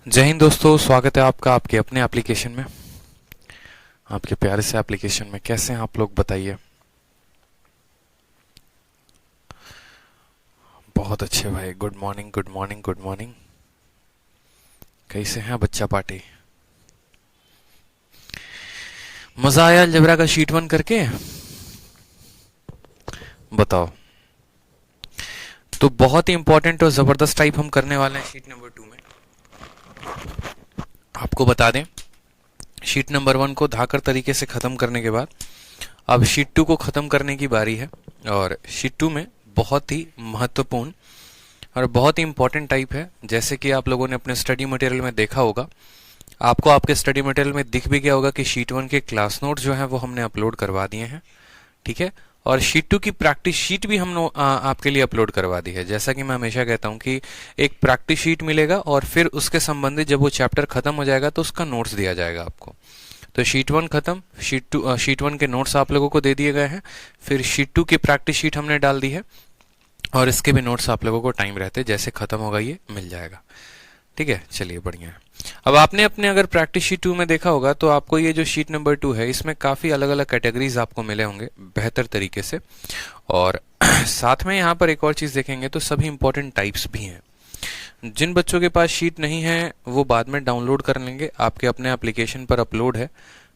जय हिंद दोस्तों, स्वागत है आपका आपके अपने एप्लीकेशन में, आपके प्यारे से एप्लीकेशन में। कैसे हैं आप लोग बताइए। बहुत अच्छे भाई, good morning good morning good morning. कैसे हैं बच्चा पार्टी? मजा आया अलजेब्रा का शीट 1 करके? बताओ। तो बहुत ही इंपॉर्टेंट और जबरदस्त टाइप हम करने वाले हैं शीट नंबर 2 में। आपको बता दें, शीट नंबर 1 को धाकर तरीके से खत्म करने के बाद अब शीट 2 को खत्म करने की बारी है। और शीट 2 में बहुत ही महत्वपूर्ण और बहुत ही इंपॉर्टेंट टाइप है। जैसे कि आप लोगों ने अपने स्टडी मटेरियल में देखा होगा, आपको आपके स्टडी मटेरियल में दिख भी गया होगा कि शीट 1 के क्लास नोट जो है वो हमने अपलोड करवा दिए हैं, ठीक है। और शीट 2 की प्रैक्टिस शीट भी हमने आपके लिए अपलोड करवा दी है। जैसा कि मैं हमेशा कहता हूं कि एक प्रैक्टिस शीट मिलेगा और फिर उसके संबंधित जब वो चैप्टर खत्म हो जाएगा तो उसका नोट्स दिया जाएगा आपको। तो शीट 1 खत्म, शीट 1 के नोट्स आप लोगों को दे दिए गए हैं। फिर शीट 2 की प्रैक्टिस शीट हमने डाल दी है और इसके भी नोट्स आप लोगों को टाइम रहते जैसे खत्म होगा ये मिल जाएगा, ठीक है। चलिए बढ़िया है। अब आपने अपने अगर प्रैक्टिस शीट 2 में देखा होगा तो आपको ये जो शीट नंबर 2 है इसमें काफी अलग अलग कैटेगरीज आपको मिले होंगे बेहतर तरीके से। और साथ में यहाँ पर एक और चीज देखेंगे तो सभी इंपॉर्टेंट टाइप्स भी हैं। जिन बच्चों के पास शीट नहीं है वो बाद में डाउनलोड कर लेंगे, आपके अपने एप्लीकेशन पर अपलोड है,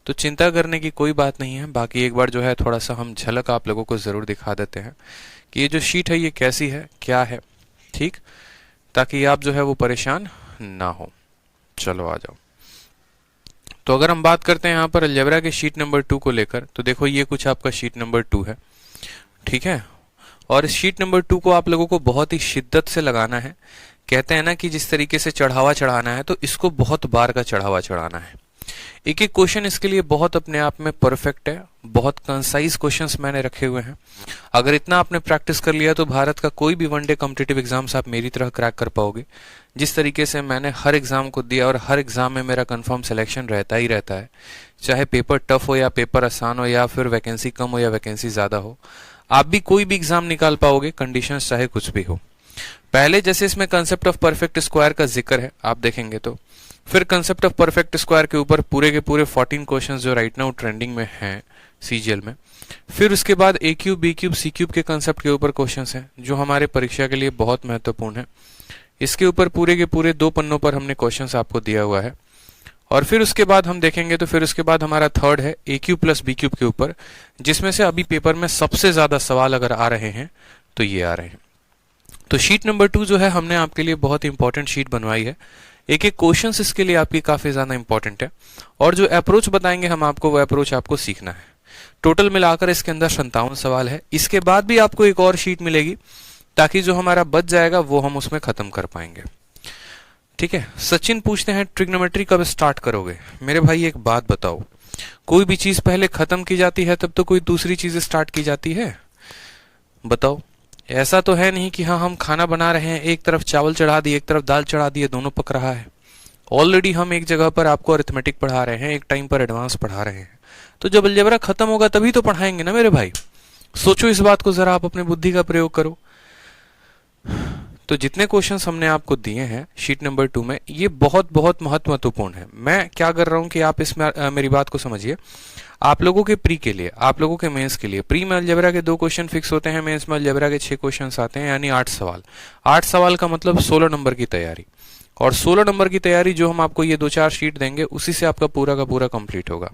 तो चिंता करने की कोई बात नहीं है। बाकी एक बार जो है थोड़ा सा हम झलक आप लोगों को जरूर दिखा देते हैं कि ये जो शीट है ये कैसी है, क्या है, ठीक, ताकि आप जो है वो परेशान ना हो। चलो आ जाओ। तो अगर हम बात करते हैं यहाँ पर अलजेब्रा के शीट नंबर 2 को लेकर, तो देखो ये कुछ आपका शीट नंबर 2 है, ठीक है। और इस शीट नंबर 2 को आप लोगों को बहुत ही शिद्दत से लगाना है। कहते हैं ना कि जिस तरीके से चढ़ावा चढ़ाना है तो इसको बहुत बार का चढ़ावा चढ़ाना है। एक एक क्वेश्चन इसके लिए बहुत अपने आप में परफेक्ट है। बहुत कंसाइज क्वेश्चंस मैंने रखे हुए हैं। अगर इतना आपने प्रैक्टिस कर लिया तो भारत का कोई भी वनडे कॉम्पिटिटिव एग्जाम्स आप मेरी तरह क्रैक कर पाओगे। जिस तरीके से मैंने हर एग्जाम को दिया और हर एग्जाम में मेरा कंफर्म सिलेक्शन रहता ही रहता है, चाहे पेपर टफ हो या पेपर आसान हो या फिर वैकेंसी कम हो या वैकेंसी ज्यादा हो, आप भी कोई भी एग्जाम निकाल पाओगे, कंडीशन चाहे कुछ भी हो। पहले जैसे इसमें कंसेप्ट ऑफ परफेक्ट स्क्वायर का जिक्र है आप देखेंगे तो, फिर कंसेप्ट ऑफ परफेक्ट स्क्वायर के ऊपर पूरे के पूरे 14 क्वेश्चंस जो राइट नाउ ट्रेंडिंग में हैं सीजीएल में। फिर उसके बाद ए cube B cube C cube के कंसेप्ट के ऊपर क्वेश्चंस हैं जो हमारे परीक्षा के लिए बहुत महत्वपूर्ण है। इसके ऊपर पूरे के पूरे 2 पन्नों पर हमने क्वेश्चंस आपको दिया हुआ है। और फिर उसके बाद हम देखेंगे तो फिर उसके बाद हमारा थर्ड है ए क्यूब प्लस बी क्यूब के ऊपर, जिसमें से अभी पेपर में सबसे ज्यादा सवाल अगर आ रहे हैं तो ये आ रहे हैं। तो शीट नंबर 2 जो है हमने आपके लिए बहुत इंपॉर्टेंट शीट बनवाई है। एक एक क्वेश्चन इसके लिए आपकी काफी ज्यादा इंपॉर्टेंट है और जो अप्रोच बताएंगे हम आपको वो अप्रोच आपको सीखना है। टोटल मिलाकर इसके अंदर 57 सवाल है। इसके बाद भी आपको एक और शीट मिलेगी ताकि जो हमारा बच जाएगा वो हम उसमें खत्म कर पाएंगे, ठीक है। सचिन पूछते हैं ट्रिग्नोमेट्री कब स्टार्ट करोगे? मेरे भाई एक बात बताओ, कोई भी चीज पहले खत्म की जाती है तब तो कोई दूसरी चीज स्टार्ट की जाती है? बताओ। ऐसा तो है नहीं कि हाँ हम खाना बना रहे हैं, एक तरफ चावल चढ़ा दिए एक तरफ दाल चढ़ा दिए, दोनों पक रहा है। ऑलरेडी हम एक जगह पर आपको अरिथमेटिक पढ़ा रहे हैं, एक टाइम पर एडवांस पढ़ा रहे हैं, तो जब अलजेब्रा खत्म होगा तभी तो पढ़ाएंगे ना मेरे भाई। सोचो इस बात को जरा, आप अपने बुद्धि का प्रयोग करो। तो जितने क्वेश्चंस हमने आपको दिए हैं शीट नंबर 2 में ये बहुत बहुत महत्वपूर्ण है। मैं क्या कर रहा हूं कि आप इसमें मेरी बात को समझिए। आप लोगों के प्री के लिए, आप लोगों के मेंस के लिए, प्री में अलजेब्रा के 2 क्वेश्चन फिक्स होते हैं, मेंस में अलजेब्रा के 6 क्वेश्चंस आते हैं, यानी 8 सवाल। 8 सवाल का मतलब 16 नंबर की तैयारी। और 16 नंबर की तैयारी जो हम आपको ये 2-4 शीट देंगे उसी से आपका पूरा का पूरा कंप्लीट होगा।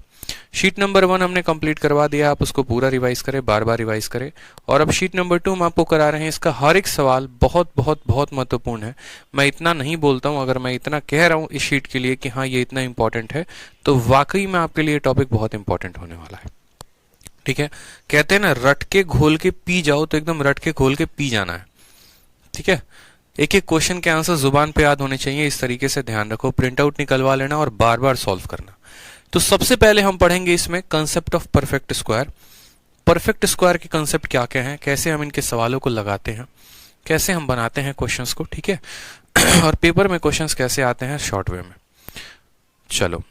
शीट नंबर 1 हमने कंप्लीट करवा दिया, आप उसको पूरा रिवाइज करें, बार बार रिवाइज करें। और अब शीट नंबर 2 हम आपको करा रहे हैं, इसका हर एक सवाल बहुत बहुत बहुत महत्वपूर्ण है। मैं इतना नहीं बोलता हूं, अगर मैं इतना कह रहा हूं इस शीट के लिए कि हाँ ये इतना इंपॉर्टेंट है तो वाकई में आपके लिए टॉपिक बहुत इंपॉर्टेंट होने वाला है, ठीक है। कहते हैं ना रट के घोल के पी जाओ, तो एकदम रट के घोल के पी जाना है, ठीक है। एक एक क्वेश्चन के आंसर जुबान पे याद होने चाहिए, इस तरीके से ध्यान रखो, प्रिंट आउट निकलवा लेना और बार बार सॉल्व करना। तो सबसे पहले हम पढ़ेंगे इसमें concept of perfect square. Perfect square के कंसेप्ट क्या क्या हैं, कैसे हम इनके सवालों को लगाते हैं, कैसे हम बनाते हैं क्वेश्चंस को, ठीक है। और पेपर में क्वेश्चंस कैसे आते हैं शॉर्ट वे में। चलो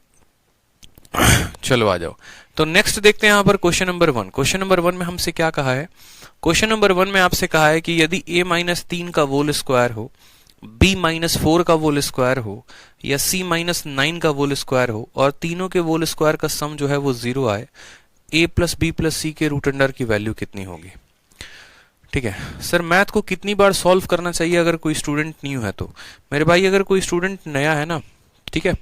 आ जाओ। तो नेक्स्ट देखते हैं यहाँ पर क्वेश्चन नंबर 1। क्वेश्चन नंबर 1 में हमसे क्या कहा है? क्वेश्चन नंबर 1 में आपसे कहा है कि यदि a-3 का होल स्क्वायर हो b-4 का होल स्क्वायर हो या c-9 का होल स्क्वायर हो और तीनों के होल स्क्वायर का सम जो है वो 0 आए, a प्लस बी प्लस सी के रूट अंडर की वैल्यू कितनी होगी? ठीक है सर, मैथ को कितनी बार सॉल्व करना चाहिए अगर कोई स्टूडेंट न्यू है तो? मेरे भाई अगर कोई स्टूडेंट नया है ना, ठीक है,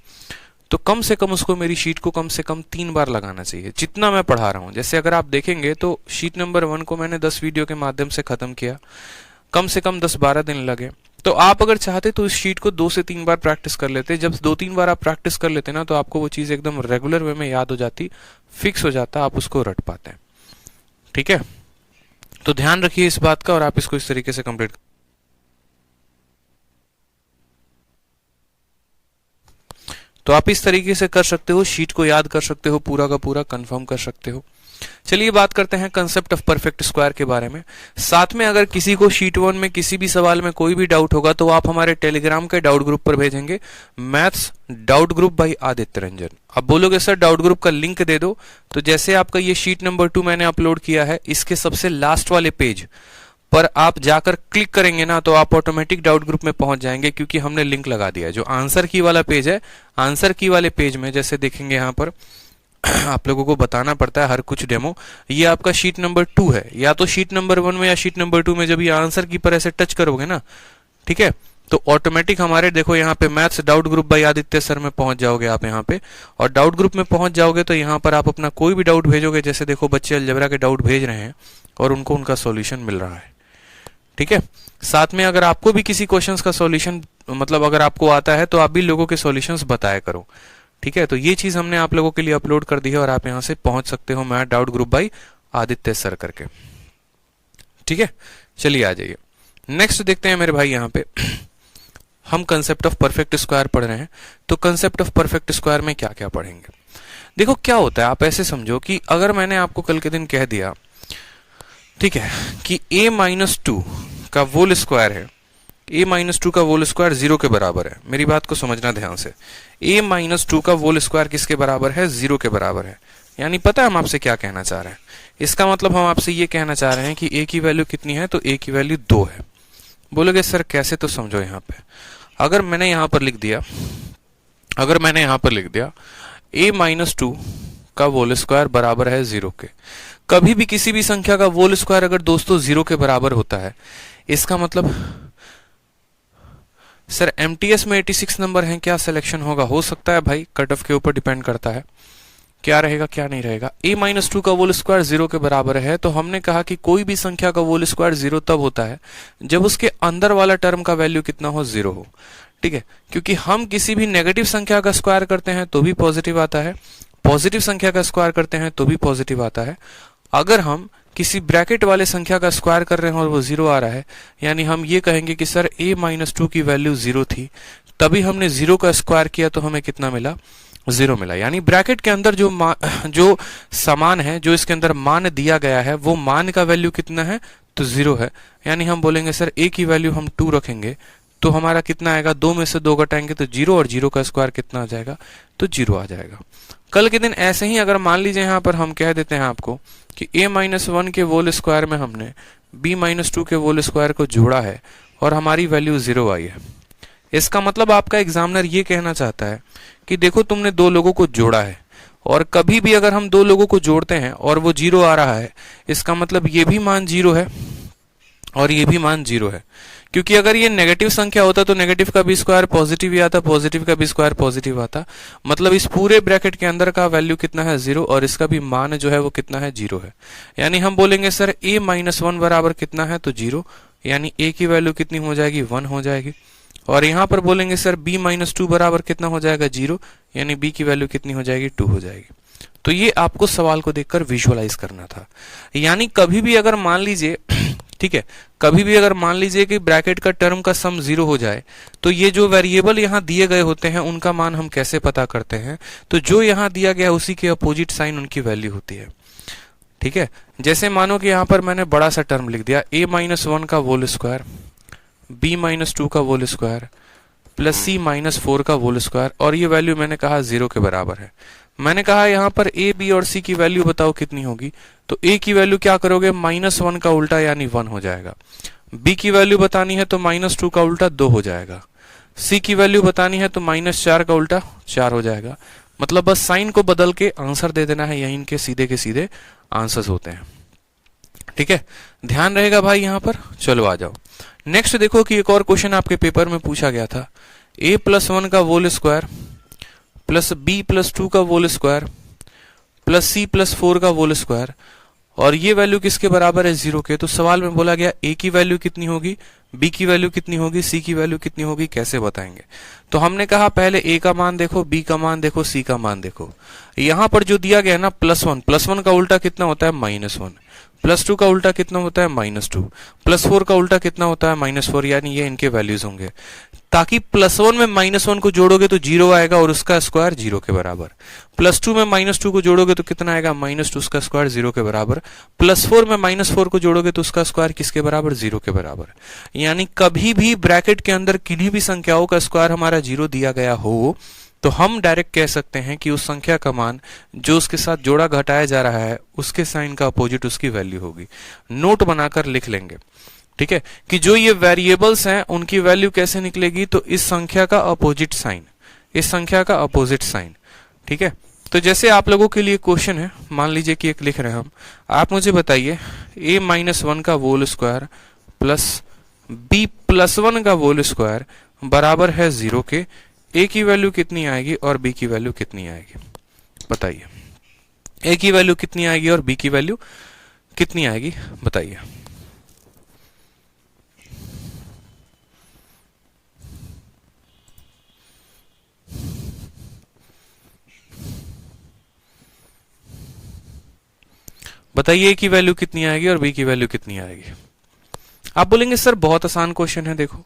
तो कम से कम उसको मेरी शीट को कम से कम 3 बार लगाना चाहिए जितना मैं पढ़ा रहा हूं। जैसे अगर आप देखेंगे तो शीट नंबर 1 को मैंने 10 वीडियो के माध्यम से खत्म किया, कम से कम 10-12 दिन लगे। तो आप अगर चाहते तो इस शीट को 2 से 3 बार प्रैक्टिस कर लेते। जब 2-3 बार आप प्रैक्टिस कर लेते ना तो आपको वो चीज एकदम रेगुलर वे में याद हो जाती, फिक्स हो जाता, आप उसको रट पाते हैं। ठीक है, तो ध्यान रखिए इस बात का और आप इसको इस तरीके से कंप्लीट। तो आप इस तरीके से कर सकते हो, शीट को याद कर सकते हो, पूरा का पूरा कंफर्म कर सकते हो। चलिए बात करते हैं कंसेप्ट ऑफ परफेक्ट स्क्वायर के बारे में। साथ में अगर किसी को शीट 1 में किसी भी सवाल में कोई भी डाउट होगा तो आप हमारे टेलीग्राम के डाउट ग्रुप पर भेजेंगे, maths doubt group by Aditya Ranjan. अब बोलोगे सर डाउट ग्रुप का लिंक दे दो, तो जैसे आपका ये शीट नंबर 2 मैंने अपलोड किया है, इसके सबसे लास्ट वाले पेज पर आप जाकर क्लिक करेंगे ना तो आप ऑटोमेटिक डाउट ग्रुप में पहुंच जाएंगे, क्योंकि हमने लिंक लगा दिया है। जो आंसर की वाला पेज है, आंसर की वाले पेज में जैसे देखेंगे यहाँ पर आप लोगों को बताना पड़ता है हर कुछ डेमो। ये आपका शीट नंबर 2 है, या तो शीट नंबर 1 में या शीट नंबर 2 में जब ये आंसर की पर ऐसे टच करोगे ना, ठीक है, तो ऑटोमेटिक हमारे देखो यहाँ पे maths doubt group by Aditya sir में पहुंच जाओगे आप यहाँ पे। और डाउट ग्रुप में पहुंच जाओगे तो यहाँ पर आप अपना कोई भी डाउट भेजोगे। जैसे देखो बच्चे अलजेब्रा के डाउट भेज रहे हैं और उनको उनका सॉल्यूशन मिल रहा है। ठीक है, साथ में अगर आपको भी किसी क्वेश्चंस का सॉल्यूशन मतलब अगर आपको आता है तो आप भी लोगों के सॉल्यूशंस बताया करो। ठीक है, तो ये चीज हमने आप लोगों के लिए अपलोड कर दी है और आप यहां से पहुंच सकते हो math doubt group by Aditya sir करके। ठीक है, चलिए आ जाइए नेक्स्ट देखते हैं मेरे भाई। यहाँ पे हम कंसेप्ट ऑफ परफेक्ट स्क्वायर पढ़ रहे हैं, तो कंसेप्ट ऑफ परफेक्ट स्क्वायर में क्या क्या पढ़ेंगे? देखो क्या होता है, आप ऐसे समझो कि अगर मैंने आपको कल के दिन कह दिया, ठीक है, कि a-2 का होल स्क्वायर है, a-2 का होल स्क्वायर 0 के बराबर है। मेरी बात को समझना ध्यान से, a-2 का होल स्क्वायर किसके बराबर है? 0 के बराबर है। यानी पता है हम आपसे क्या कहना चाह रहे हैं? इसका मतलब हम आपसे ये कहना चाह रहे हैं कि a की वैल्यू कितनी है, तो a की वैल्यू 2 है। बोलोगे सर कैसे? तो समझो यहाँ पे अगर मैंने यहाँ पर लिख दिया, a-2 का होल स्क्वायर बराबर है 0 के। कभी भी किसी भी संख्या का होल स्क्वायर अगर दोस्तों 0 के बराबर होता है, इसका मतलब सर एमटीएस में 86 नंबर हैं, क्या सिलेक्शन होगा? हो सकता है भाई, कट ऑफ के ऊपर डिपेंड करता है क्या रहेगा क्या नहीं रहेगा। a-2 का होल स्क्वायर 0 के बराबर है, तो हमने कहा कि कोई भी संख्या का होल स्क्वायर 0 तब होता है जब उसके अंदर वाला टर्म का वैल्यू कितना हो? 0 हो। ठीक है, क्योंकि हम किसी भी नेगेटिव संख्या का स्क्वायर करते हैं तो भी पॉजिटिव आता है, पॉजिटिव संख्या का स्क्वायर करते हैं तो भी पॉजिटिव आता है। अगर हम किसी ब्रैकेट वाले संख्या का स्क्वायर कर रहे हैं और वो 0 आ रहा है, यानी हम ये कहेंगे कि सर a-2 की वैल्यू 0 थी, तभी हमने 0 का स्क्वायर किया तो हमें कितना मिला? 0 मिला। यानी ब्रैकेट के अंदर जो समान है, जो इसके अंदर मान दिया गया है, वो मान का वैल्यू कितना है? तो 0 है। यानी हम बोलेंगे सर a की वैल्यू हम 2 रखेंगे तो हमारा कितना आएगा? 2 में से 2 घटाएंगे तो 0, और 0 का स्क्वायर कितना आ जाएगा? तो 0 आ जाएगा। कल के दिन ऐसे ही अगर मान लीजिए यहाँ पर हम कह देते हैं आपको कि a-1 के होल स्क्वायर में हमने b-2 के होल स्क्वायर को जोड़ा है और हमारी वैल्यू 0 आई है, इसका मतलब आपका एग्जामिनर ये कहना चाहता है कि देखो तुमने 2 लोगों को जोड़ा है, और कभी भी अगर हम 2 लोगों को जोड़ते हैं और वो 0 आ रहा है, इसका मतलब ये भी मान 0 है और ये भी मान 0 है। क्योंकि अगर ये नेगेटिव संख्या होता तो नेगेटिव का भी स्क्वायर पॉजिटिव ही आता, पॉजिटिव का भी स्क्वायर पॉजिटिव आता। मतलब इस पूरे ब्रैकेट के अंदर का वैल्यू कितना है? 0, और इसका भी मान जो है वो कितना है? 0 है। यानी हम बोलेंगे सर a-1 बराबर कितना है? तो 0, यानी a की वैल्यू कितनी हो जाएगी? 1 हो जाएगी। और यहाँ पर बोलेंगे सर b-2 बराबर कितना हो जाएगा? 0, यानी b की वैल्यू कितनी हो जाएगी? 2 हो जाएगी। तो ये आपको सवाल को देखकर विजुअलाइज करना था। यानी कभी भी अगर मान लीजिए, ठीक है, कभी भी अगर मान लीजिए कि ब्रैकेट का टर्म का सम 0 हो जाए, तो ये जो वेरिएबल यहाँ दिए गए होते हैं उनका मान हम कैसे पता करते हैं? तो जो यहाँ दिया गया उसी के अपोजिट साइन उनकी वैल्यू होती है। ठीक है, जैसे मानो कि यहाँ पर मैंने बड़ा सा टर्म लिख दिया, a-1 का होल स्क्वायर, b-2 का होल स्क्वायर प्लस c-4 का होल स्क्वायर, और ये वैल्यू मैंने कहा 0 के बराबर है। मैंने कहा यहाँ पर ए बी और सी की वैल्यू बताओ कितनी होगी, तो ए की वैल्यू क्या करोगे, -1 का उल्टा यानी 1 हो जाएगा। बी की वैल्यू बतानी है तो -2 का उल्टा 2 हो जाएगा। सी की वैल्यू बतानी है तो -4 का उल्टा 4 हो जाएगा। मतलब बस साइन को बदल के आंसर दे देना है, यही इनके सीधे के सीधे आंसर्स होते हैं। ठीक है, ध्यान रहेगा भाई यहाँ पर। चलो आ जाओ नेक्स्ट। देखो कि एक और क्वेश्चन आपके पेपर में पूछा गया था, a+1 का होल स्क्वायर प्लस b+2 का होल स्क्वायर प्लस c+4 का होल स्क्वायर, और ये वैल्यू किसके बराबर है, 0 के। तो सवाल में बोला गया a की वैल्यू कितनी होगी, b की वैल्यू कितनी होगी, c की वैल्यू कितनी होगी, कैसे बताएंगे। तो हमने कहा पहले a का मान देखो, b का मान देखो, c का मान देखो। यहां पर जो दिया गया है ना +1 का उल्टा कितना होता है, -1, +2 का उल्टा कितना होता है, -2, +4 का उल्टा कितना होता है, -4, यानी ये इनके वैल्यूज होंगे। ताकि +1 में -1 को जोड़ोगे तो 0 आएगा और उसका स्क्वायर 0 के बराबर। +2 में -2 को जोड़ोगे तो कितना आएगा, -2, उसका स्क्वायर 0 के बराबर। +4 में -4 को जोड़ोगे तो उसका स्क्वायर किसके बराबर, 0 के बराबर। यानी कभी भी ब्रैकेट के अंदर किन्हीं भी संख्याओं का स्क्वायर हमारा 0 दिया गया हो तो हम डायरेक्ट कह सकते हैं कि उस संख्या का मान जो उसके साथ जोड़ा घटाया जा रहा है उसके साइन का अपोजिट उसकी वैल्यू होगी। नोट बनाकर लिख लेंगे, ठीक है, कि जो ये वेरिएबल्स हैं उनकी वैल्यू कैसे निकलेगी, तो इस संख्या का अपोजिट साइन, इस संख्या का अपोजिट साइन। ठीक है, तो जैसे आप लोगों के लिए क्वेश्चन है, मान लीजिए कि एक लिख रहे हैं हम, आप मुझे बताइए a-1 का होल स्क्वायर प्लस b+1 का होल स्क्वायर बराबर है 0 के। a की वैल्यू कितनी आएगी और b की वैल्यू कितनी आएगी, बताइए। a की वैल्यू कितनी आएगी और b की वैल्यू कितनी आएगी, बताइए। बताइए a की वैल्यू कितनी आएगी और b की वैल्यू कितनी आएगी। आप बोलेंगे सर बहुत आसान क्वेश्चन है, देखो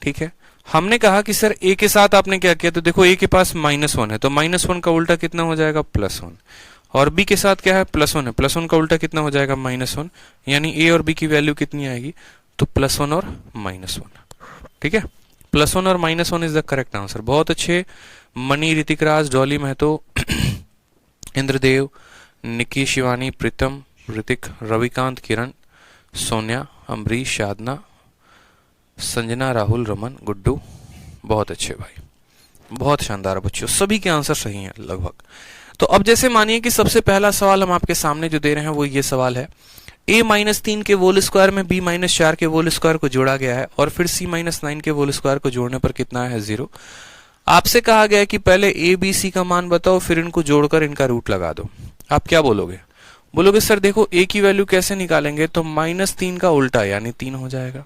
ठीक है, हमने कहा कि सर a के साथ आपने क्या किया, तो देखो a के पास -1 है तो -1 का उल्टा कितना हो जाएगा, +1, और b के साथ क्या है, +1 है, +1 का उल्टा कितना हो जाएगा, -1, यानी a और b की वैल्यू कितनी आएगी, तो +1 और -1। ठीक है, +1 और -1 इज द करेक्ट आंसर। बहुत अच्छे, मनी, ऋतिक राज, डॉली महतो, इंद्रदेव, निकी, शिवानी, प्रीतम, ऋतिक, रविकांत, किरण, सोनिया, अमरीश, साधना, संजना, राहुल, रमन, गुड्डू, बहुत अच्छे भाई, बहुत शानदार बच्चों, सभी के आंसर सही हैं लगभग। तो अब जैसे मानिए कि सबसे पहला सवाल हम आपके सामने जो दे रहे हैं वो ये सवाल है, a-3 के होल स्क्वायर में b-4 के होल स्क्वायर को जोड़ा गया है और फिर c-9 के होल स्क्वायर को जोड़ने पर कितना है, 0। आपसे कहा गया है कि पहले a b c का मान बताओ फिर इनको जोड़कर इनका रूट लगा दो। आप क्या बोलोगे, बोलोगे सर देखो a की वैल्यू कैसे निकालेंगे, तो -3 का उल्टा यानी 3 हो जाएगा।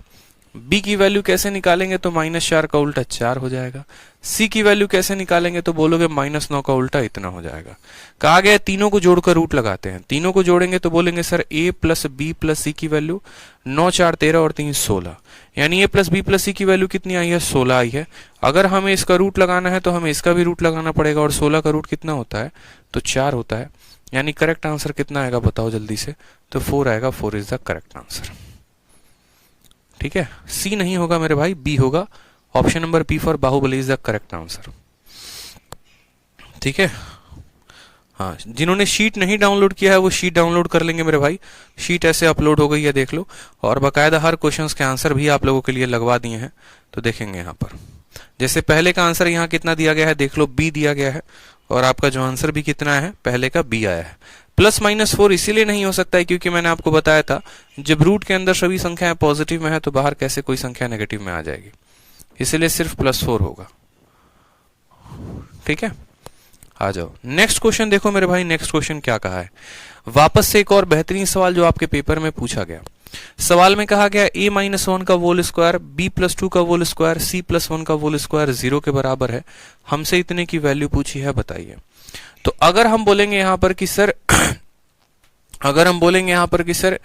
b की वैल्यू कैसे निकालेंगे, तो -4 का उल्टा 4 हो जाएगा। c की वैल्यू कैसे निकालेंगे, तो बोलोगे -9 का उल्टा इतना हो जाएगा। कहा गया तीनों को जोड़कर रूट लगाते हैं, तीनों को जोड़ेंगे तो बोलेंगे sir a plus b plus c की वैल्यू 9, 4, 13 और 3, 16, यानी a plus b plus c की वैल्यू कितनी आई है, 16 आई है। अगर हमें इसका रूट लगाना है तो हमें इसका भी रूट लगाना पड़ेगा, और 16 का रूट कितना होता है, तो 4 होता है। यानी करेक्ट आंसर कितना आएगा बताओ जल्दी से, तो 4 आएगा, 4 इज द करेक्ट आंसर। ठीक है, सी नहीं होगा मेरे भाई, बी होगा। Option number B for Baahubali is the correct answer. ठीक है, हाँ, जिन्होंने शीट नहीं डाउनलोड किया है वो शीट डाउनलोड कर लेंगे मेरे भाई। शीट ऐसे अपलोड हो गई है, देख लो, और बाकायदा हर क्वेश्चंस के आंसर भी आप लोगों के लिए लगवा दिए हैं। तो देखेंगे यहाँ पर, जैसे पहले का आंसर यहाँ कितना दिया गया है, देख लो, बी दिया गया है, और आपका जो आंसर भी कितना है, पहले का बी आया है। +-4 इसीलिए नहीं हो सकता है क्योंकि मैंने आपको बताया था जब रूट के अंदर सभी संख्याएं पॉजिटिव में है तो बाहर कैसे कोई संख्या नेगेटिव में आ जाएगी, इसीलिए सिर्फ +4 होगा। ठीक है, आ जाओ नेक्स्ट क्वेश्चन। देखो मेरे भाई, नेक्स्ट क्वेश्चन क्या कहा है, वापस से एक और बेहतरीन सवाल जो आपके पेपर में पूछा गया। सवाल में कहा गया a-1 का होल स्क्वायर, b+2 का होल स्क्वायर, c+1 का होल स्क्वायर 0 के बराबर है, हमसे इतने की वैल्यू पूछी है, बताइए। तो अगर हम बोलेंगे यहां पर कि सर अगर हम बोलेंगे यहां पर कि सर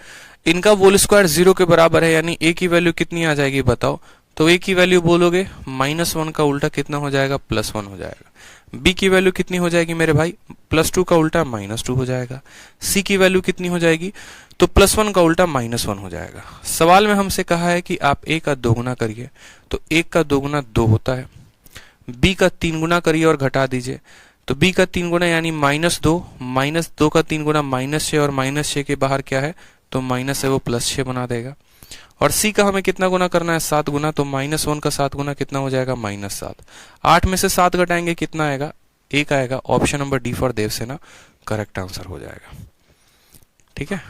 इनका होल स्क्वायर 0 के बराबर है, यानी a की वैल्यू कितनी आ जाएगी बताओ, तो a की वैल्यू बोलोगे -1 का उल्टा कितना हो जाएगा, +1 हो जाएगा। b की वैल्यू कितनी हो जाएगी मेरे भाई, +2 का उल्टा -2 हो जाएगा। c की वैल्यू कितनी हो जाएगी, तो +1 का उल्टा -1 हो जाएगा। सवाल में हमसे कहा है कि आप a का 2 गुना करिए, तो 1 का 2 गुना 2 होता है, b का 3 गुना करिए और घटा दीजिए, तो b का 3 गुना यानी -2, -2 का 3 गुना -6, और -6 के बाहर क्या है तो माइनस है, वो +6 बना देगा। और c का हमें कितना गुना करना है 7 गुना, तो -1 का 7 गुना कितना हो जाएगा -7। 8 में से 7 घटाएंगे कितना आएगा 1 आएगा। Option number D for Devsena correct answer हो जाएगा। ठीक है,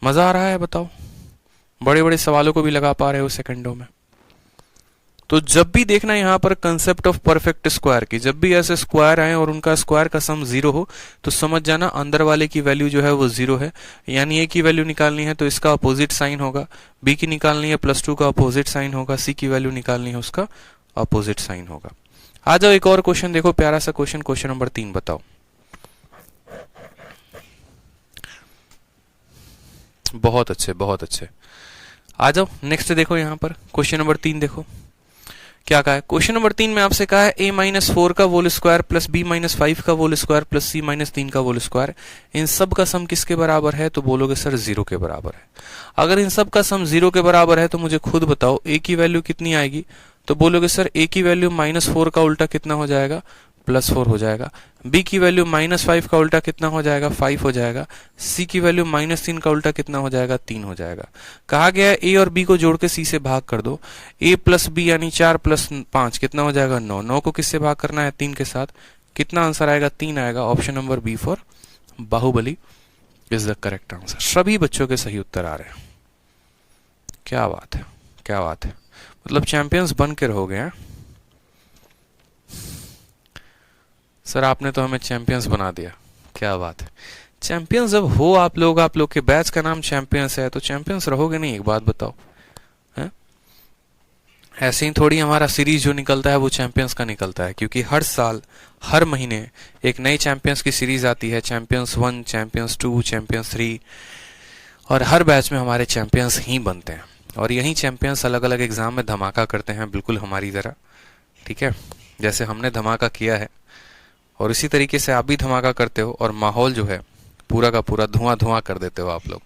मजा आ रहा है बताओ, बड़े बड़े सवालों को भी लगा पा रहे हो सेकंडों में। तो जब भी देखना यहाँ पर कंसेप्ट ऑफ परफेक्ट स्क्वायर की, जब भी ऐसे स्क्वायर आए और उनका स्क्वायर का सम 0 हो तो समझ जाना अंदर वाले की वैल्यू जो है वो 0 है, यानी a की वैल्यू निकालनी है तो इसका अपोजिट साइन होगा, b की निकालनी है +2 का अपोजिट साइन होगा, c की वैल्यू निकालनी है उसका अपोजिट साइन होगा। आ जाओ एक और क्वेश्चन देखो, प्यारा सा क्वेश्चन, क्वेश्चन नंबर 3 बताओ। बहुत अच्छे, बहुत अच्छे। आ जाओ नेक्स्ट देखो, यहाँ पर क्वेश्चन नंबर 3 देखो क्या कहा है। क्वेश्चन नंबर 3 में आपसे कहा है a-4 का होल स्क्वायर प्लस b-5 का होल स्क्वायर प्लस c-3 का होल स्क्वायर, इन सब का सम किसके बराबर है, तो बोलोगे सर 0 के बराबर है। अगर इन सब का सम 0 के बराबर है तो मुझे खुद बताओ a की वैल्यू कितनी आएगी, तो बोलोगे सर a की वैल्यू -4 का उल्टा कितना हो जाएगा +4 हो जाएगा, b की वैल्यू -5 का उल्टा कितना हो जाएगा 5 हो जाएगा, c की वैल्यू -3 का उल्टा कितना हो जाएगा 3 हो जाएगा। कहा गया है a और b को जोड़ के c से भाग कर दो, a प्लस b यानी 4 + 5 कितना हो जाएगा 9, 9 को किससे भाग करना है 3 के साथ, कितना आंसर आएगा 3 आएगा। Option number B for Baahubali is the correct answer. सभी बच्चों के सही उत्तर आ रहे हैं, क्या बात है, क्या बात है, मतलब चैंपियंस बन के रहोगे हैं सर, आपने तो हमें चैंपियंस बना दिया, क्या बात है। चैंपियंस जब हो आप लोग के बैच का नाम चैंपियंस है तो चैंपियंस रहोगे नहीं, एक बात बताओ है? ऐसे ही थोड़ी हमारा सीरीज जो निकलता है वो चैंपियंस का निकलता है, क्योंकि हर साल हर महीने एक नई चैंपियंस की सीरीज आती है, चैंपियंस 1, चैंपियंस 2, चैंपियंस 3, और हर बैच में हमारे चैंपियंस ही बनते हैं, और यही चैंपियंस अलग अलग एग्जाम में धमाका करते हैं, बिल्कुल हमारी तरह। ठीक है, जैसे हमने धमाका किया है और इसी तरीके से आप भी धमाका करते हो, और माहौल जो है पूरा का पूरा धुआं धुआं कर देते हो आप लोग।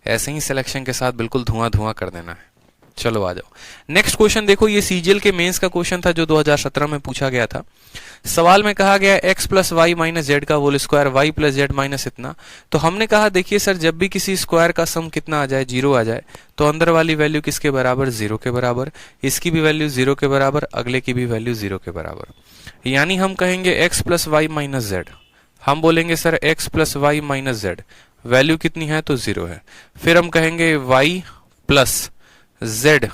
ऐसे ही सिलेक्शन के साथ बिल्कुल धुआं धुआं कर देना है। चलो आ जाओ नेक्स्ट क्वेश्चन देखो, ये सीजीएल के मेंस का क्वेश्चन था जो 2017 में पूछा गया था। सवाल में कहा गया x + y - z का whole square y + z minus इतना। तो हमने कहा देखिए सर, जब भी किसी स्क्वायर का सम कितना आ जाए 0 आ जाए तो अंदर वाली वैल्यू किसके बराबर 0 के बराबर, इसकी भी वैल्यू 0 के बराबर, अगले की भी वैल्यू 0 के बराबर। यानी हम कहेंगे x + y - z, हम बोलेंगे sir x + y - z value कितनी है तो 0 है। फिर हम कहेंगे y + z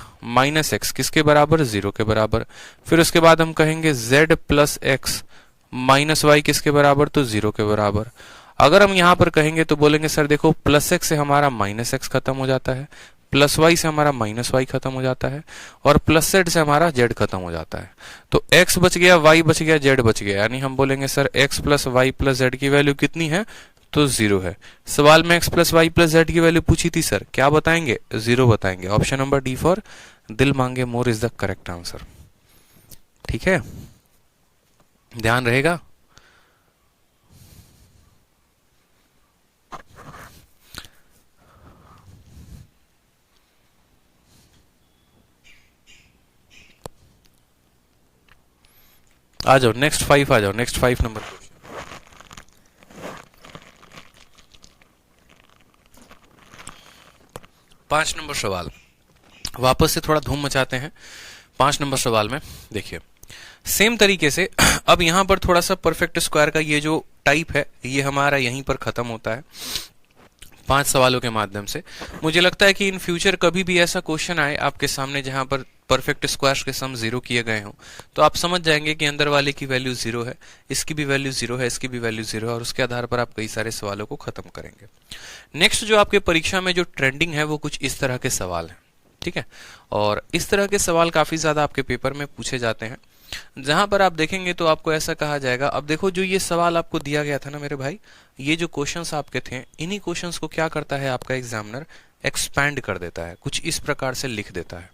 - x किसके बराबर 0 के बराबर। फिर उसके बाद हम कहेंगे z + x - y किसके बराबर तो 0 के बराबर। अगर हम यहाँ पर कहेंगे तो बोलेंगे सर देखो +x से हमारा -x खत्म हो जाता है, +y से हमारा -y खत्म हो जाता है, और +z से हमारा z खत्म हो जाता है। तो x बच गया, y बच गया, z बच गया, यानी हम बोलेंगे सर x + y + z की वैल्यू कितनी है तो 0 है। सवाल में x + y + z की वैल्यू पूछी थी सर, क्या बताएंगे 0 बताएंगे। ऑप्शन नंबर डी फॉर दिल मांगे more is the correct answer. ठीक है, ध्यान रहेगा। आ जाओ नेक्स्ट 5, आ जाओ नेक्स्ट 5 नंबर। 5 नंबर सवाल, वापस से थोड़ा धूम मचाते हैं। 5 नंबर सवाल में देखिए सेम तरीके से अब यहां पर थोड़ा सा परफेक्ट स्क्वायर का ये जो टाइप है ये हमारा यहीं पर खत्म होता है 5 सवालों के माध्यम से। मुझे लगता है कि इन फ्यूचर कभी भी ऐसा क्वेश्चन आए आपके सामने जहां पर परफेक्ट स्क्वायर्स के सम 0 किए गए हों तो आप समझ जाएंगे कि अंदर वाले की वैल्यू 0 है, इसकी भी वैल्यू 0 है, इसकी भी वैल्यू 0 है, और उसके आधार पर आप कई सारे सवालों को खत्म करेंगे। नेक्स्ट जो आपके परीक्षा में जो ट्रेंडिंग है वो कुछ इस तरह के सवाल हैं। ठीक है, और इस तरह के सवाल काफी ज्यादा आपके पेपर में पूछे जाते हैं, जहां पर आप देखेंगे तो आपको ऐसा कहा जाएगा। अब देखो जो ये सवाल आपको दिया गया था ना मेरे भाई, ये जो क्वेश्चंस आपके थे, इन्हीं क्वेश्चंस को क्या करता है आपका एग्जामिनर एक्सपैंड कर देता है, कुछ इस प्रकार से लिख देता है।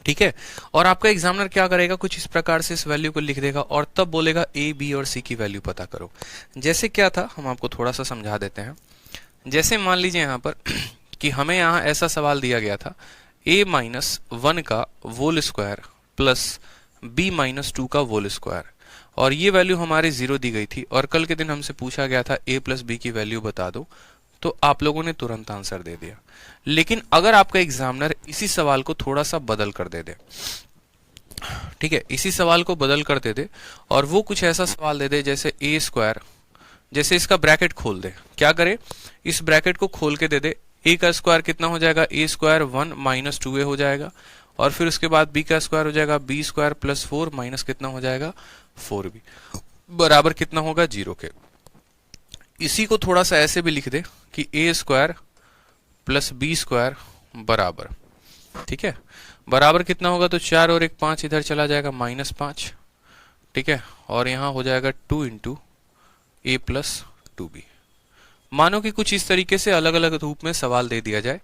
ठीक है, और आपका एग्जामिनर क्या करेगा, कुछ इस प्रकार से इस वैल्यू को लिख देगा और तब बोलेगा ए, बी और सी की वैल्यू पता करो। जैसे क्या था हम आपको थोड़ा सा समझा देते हैं। जैसे मान लीजिए यहाँ पर कि हमें यहाँ ऐसा सवाल दिया गया था a-1 का होल स्क्वायर प्लस b - 2 का होल स्क्वायर, और ये वैल्यू हमारी 0 दी गई थी और कल के दिन हमसे पूछा गया था a प्लस बी की वैल्यू बता दो, तो आप लोगों ने तुरंत आंसर दे दिया। लेकिन अगर आपका एग्जामिनर इसी सवाल को थोड़ा सा बदल कर दे दे, ठीक है, इसी सवाल को बदल कर दे दे और वो कुछ ऐसा सवाल दे दे जैसे ए स्क्वायर, जैसे इसका ब्रैकेट खोल दे, क्या करे, इस ब्रैकेट को खोल के दे दे, ए का स्क्वायर कितना हो जाएगा, ए स्क्वायर 1 माइनस 2a हो जाएगा, और फिर उसके बाद बी का स्क्वायर हो जाएगा बी स्क्वायर प्लस 4 माइनस कितना हो जाएगा 4b, बराबर कितना होगा 0 के। इसी को थोड़ा सा ऐसे भी लिख दे कि ए स्क्वायर प्लस बी स्क्वायर बराबर, ठीक है, बराबर कितना होगा, तो 4 और 1 5 इधर चला जाएगा -5, ठीक है, और यहां हो जाएगा 2 इंटू ए प्लस 2b। मानो कि कुछ इस तरीके से अलग अलग रूप में सवाल दे दिया जाए,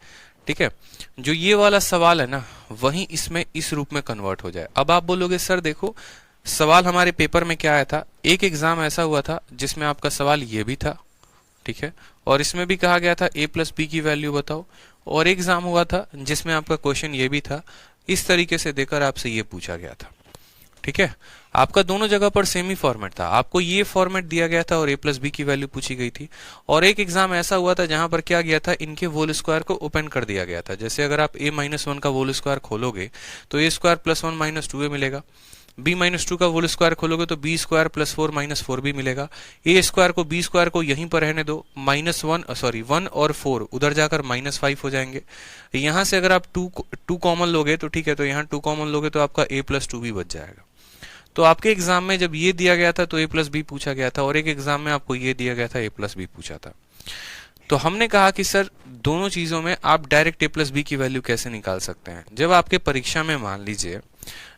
ठीक है, जो ये वाला सवाल है ना वही इसमें इस रूप में कन्वर्ट हो जाए। अब आप बोलोगे सर देखो सवाल हमारे पेपर में क्या आया था, एक एग्जाम ऐसा हुआ था जिसमें आपका सवाल ये भी था, ठीक है, और इसमें भी कहा गया था a प्लस बी की वैल्यू बताओ, और एक एग्जाम हुआ था जिसमें आपका क्वेश्चन ये भी था, इस तरीके से देकर आपसे ये पूछा गया था, ठीक है। आपका दोनों जगह पर सेम ही फॉर्मेट था, आपको ये फॉर्मेट दिया गया था और a प्लस बी की वैल्यू पूछी गई थी। और एक एग्जाम ऐसा हुआ था जहां पर क्या गया था, इनके होल स्क्वायर को ओपन कर दिया गया था। जैसे अगर आप a माइनस 1 का होल स्क्वायर खोलोगे तो a square plus 1 minus 2a मिलेगा, b माइनस 2 का होल स्क्वायर खोलोगे तो b square plus 4 minus 4b मिलेगा, a स्क्वायर को b स्क्वायर को यहीं पर रहने दो, -1 और 4 उधर जाकर -5 हो जाएंगे। यहां से अगर आप 2 कॉमन लोगे तो ठीक है, तो यहाँ 2 कॉमन लोगे तो आपका a प्लस 2b बच जाएगा। तो आपके एग्जाम में जब ये दिया गया था तो a प्लस बी पूछा गया था, और एक एग्जाम में आपको ये दिया गया था a प्लस बी पूछा था। तो हमने कहा कि सर दोनों चीजों में आप डायरेक्ट a प्लस बी की वैल्यू कैसे निकाल सकते हैं। जब आपके परीक्षा में मान लीजिए,